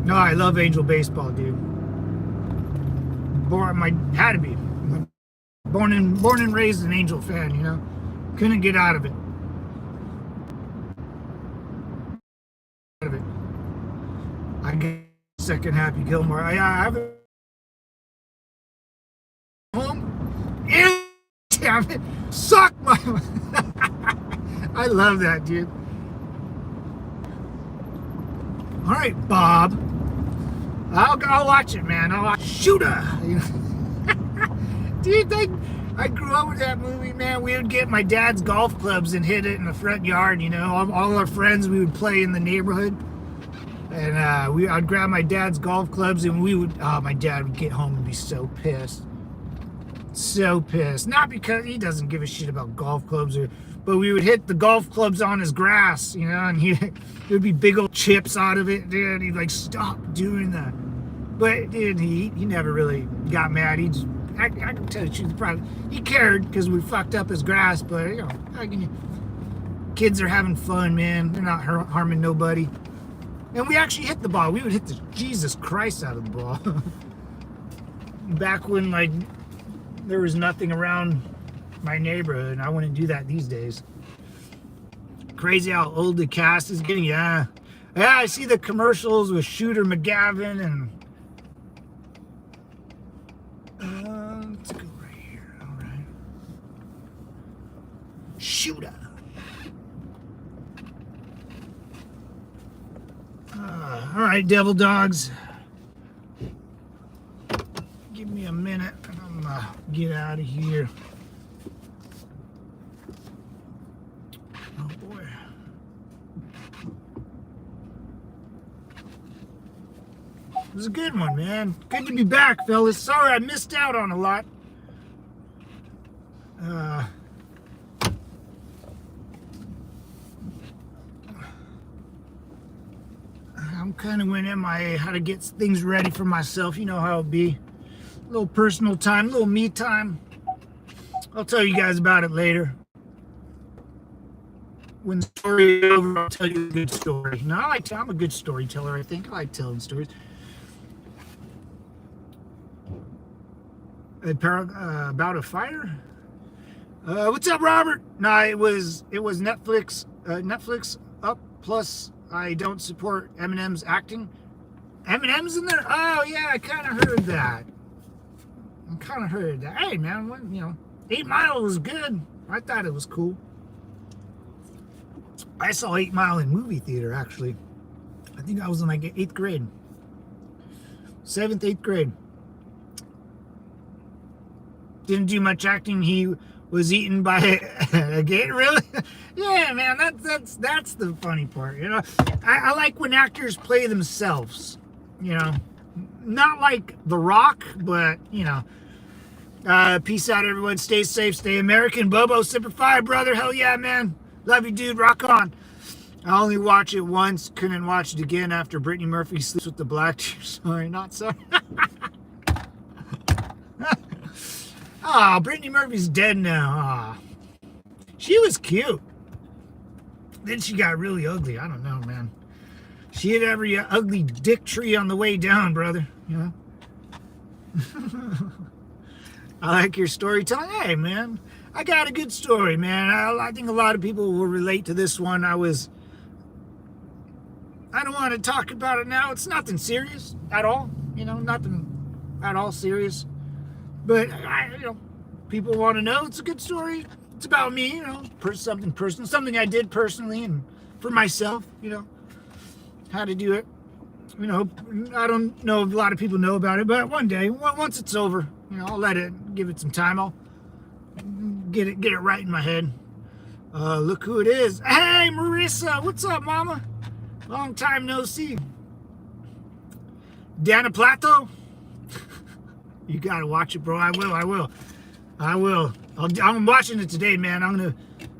No, I love Angel baseball, dude. Had to be born and raised an Angel fan, you know. Couldn't get out of it. I get second Happy Gilmore. I have a home. And damn it, suck my. I love that, dude. All right, Bob. I'll watch it, man. I'll watch Shooter. Dude, I grew up with that movie, man. We would get my dad's golf clubs and hit it in the front yard, you know. All our friends, we would play in the neighborhood. And I'd grab my dad's golf clubs and my dad would get home and be so pissed. So pissed. Not because he doesn't give a shit about golf clubs, but we would hit the golf clubs on his grass, you know, and there would be big old chips out of it, dude. He'd like, stop doing that. But dude, he never really got mad. He just, I can tell you the truth, probably he cared because we fucked up his grass, but you know, kids are having fun, man. They're not harming nobody. And we actually hit the ball. We would hit the Jesus Christ out of the ball. Back when like there was nothing around my neighborhood, and I wouldn't do that these days. Crazy how old the cast is getting. Yeah, I see the commercials with Shooter McGavin and let's go right here. All right, Shooter. All right, devil dogs. Give me a minute and I'm gonna get out of here. Oh boy. It was a good one, man. Good to be back, fellas. Sorry I missed out on a lot. I'm kind of went MIA, how to get things ready for myself. You know how it be. A little personal time, a little me time. I'll tell you guys about it later. When the story is over, I'll tell you a good story. No, I'm a good storyteller, I think. I like telling stories. About a fire? What's up, Robert? No, it was Netflix. Netflix up, plus I don't support Eminem's acting. Eminem's in there? Oh yeah, I kind of heard that. Hey man, 8 Mile was good. I thought it was cool. I saw 8 Mile in movie theater, actually. I think I was in like 8th grade. 7th, 8th grade. Didn't do much acting. He was eaten by a gator. Really? Yeah, man. That's the funny part. You know, I like when actors play themselves. You know, not like The Rock, but you know. Peace out, everyone. Stay safe. Stay American. Bobo, Semper Fi, brother. Hell yeah, man. Love you, dude. Rock on. I only watched it once. Couldn't watch it again after Brittany Murphy sleeps with the black chick. Sorry, not sorry. Oh, Brittany Murphy's dead now. Oh. She was cute. Then she got really ugly. I don't know, man. She hit every ugly dick tree on the way down, brother. You know? I like your storytelling. Hey, man. I got a good story, man. I think a lot of people will relate to this one. I don't want to talk about it now. It's nothing serious at all. You know, nothing at all serious. But, people want to know. It's a good story. It's about me, something personal. Something I did personally and for myself, how to do it. I don't know if a lot of people know about it, but one day, once it's over, I'll give it some time. I'll get it right in my head. Look who it is. Hey, Marissa. What's up, mama? Long time no see. Dana Plato. You gotta watch it, bro. I will. I'm watching it today, man. I'm gonna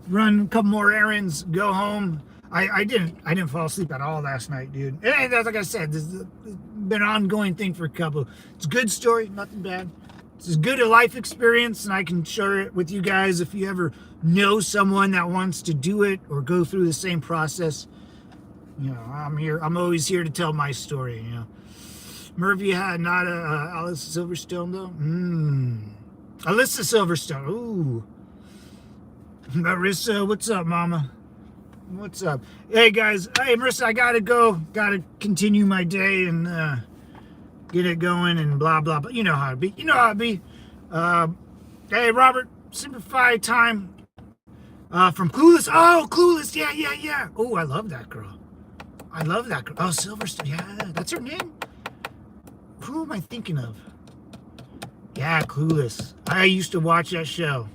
run a couple more errands, go home. I didn't fall asleep at all last night, dude. And like I said, this has been an ongoing thing for a couple. It's a good story, nothing bad. It's as good a life experience, and I can share it with you guys if you ever know someone that wants to do it or go through the same process. I'm here. I'm always here to tell my story. Murphy had not Alyssa Silverstone though. Alyssa Silverstone. Ooh. Marissa, what's up, mama? What's up? Hey guys. Hey Marissa, I gotta go. Gotta continue my day and get it going and blah blah. But you know how it be. Hey Robert, Simplify time. From Clueless. Oh, Clueless. Yeah. Oh, I love that girl. Oh, Silverstone. Yeah, that's her name. Who am I thinking of? Yeah, Clueless. I used to watch that show.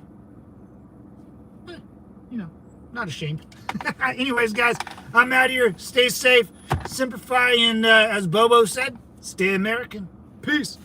But, you know, not ashamed. Anyways, guys, I'm out here. Stay safe. Simplify, and as Bobo said, stay American. Peace.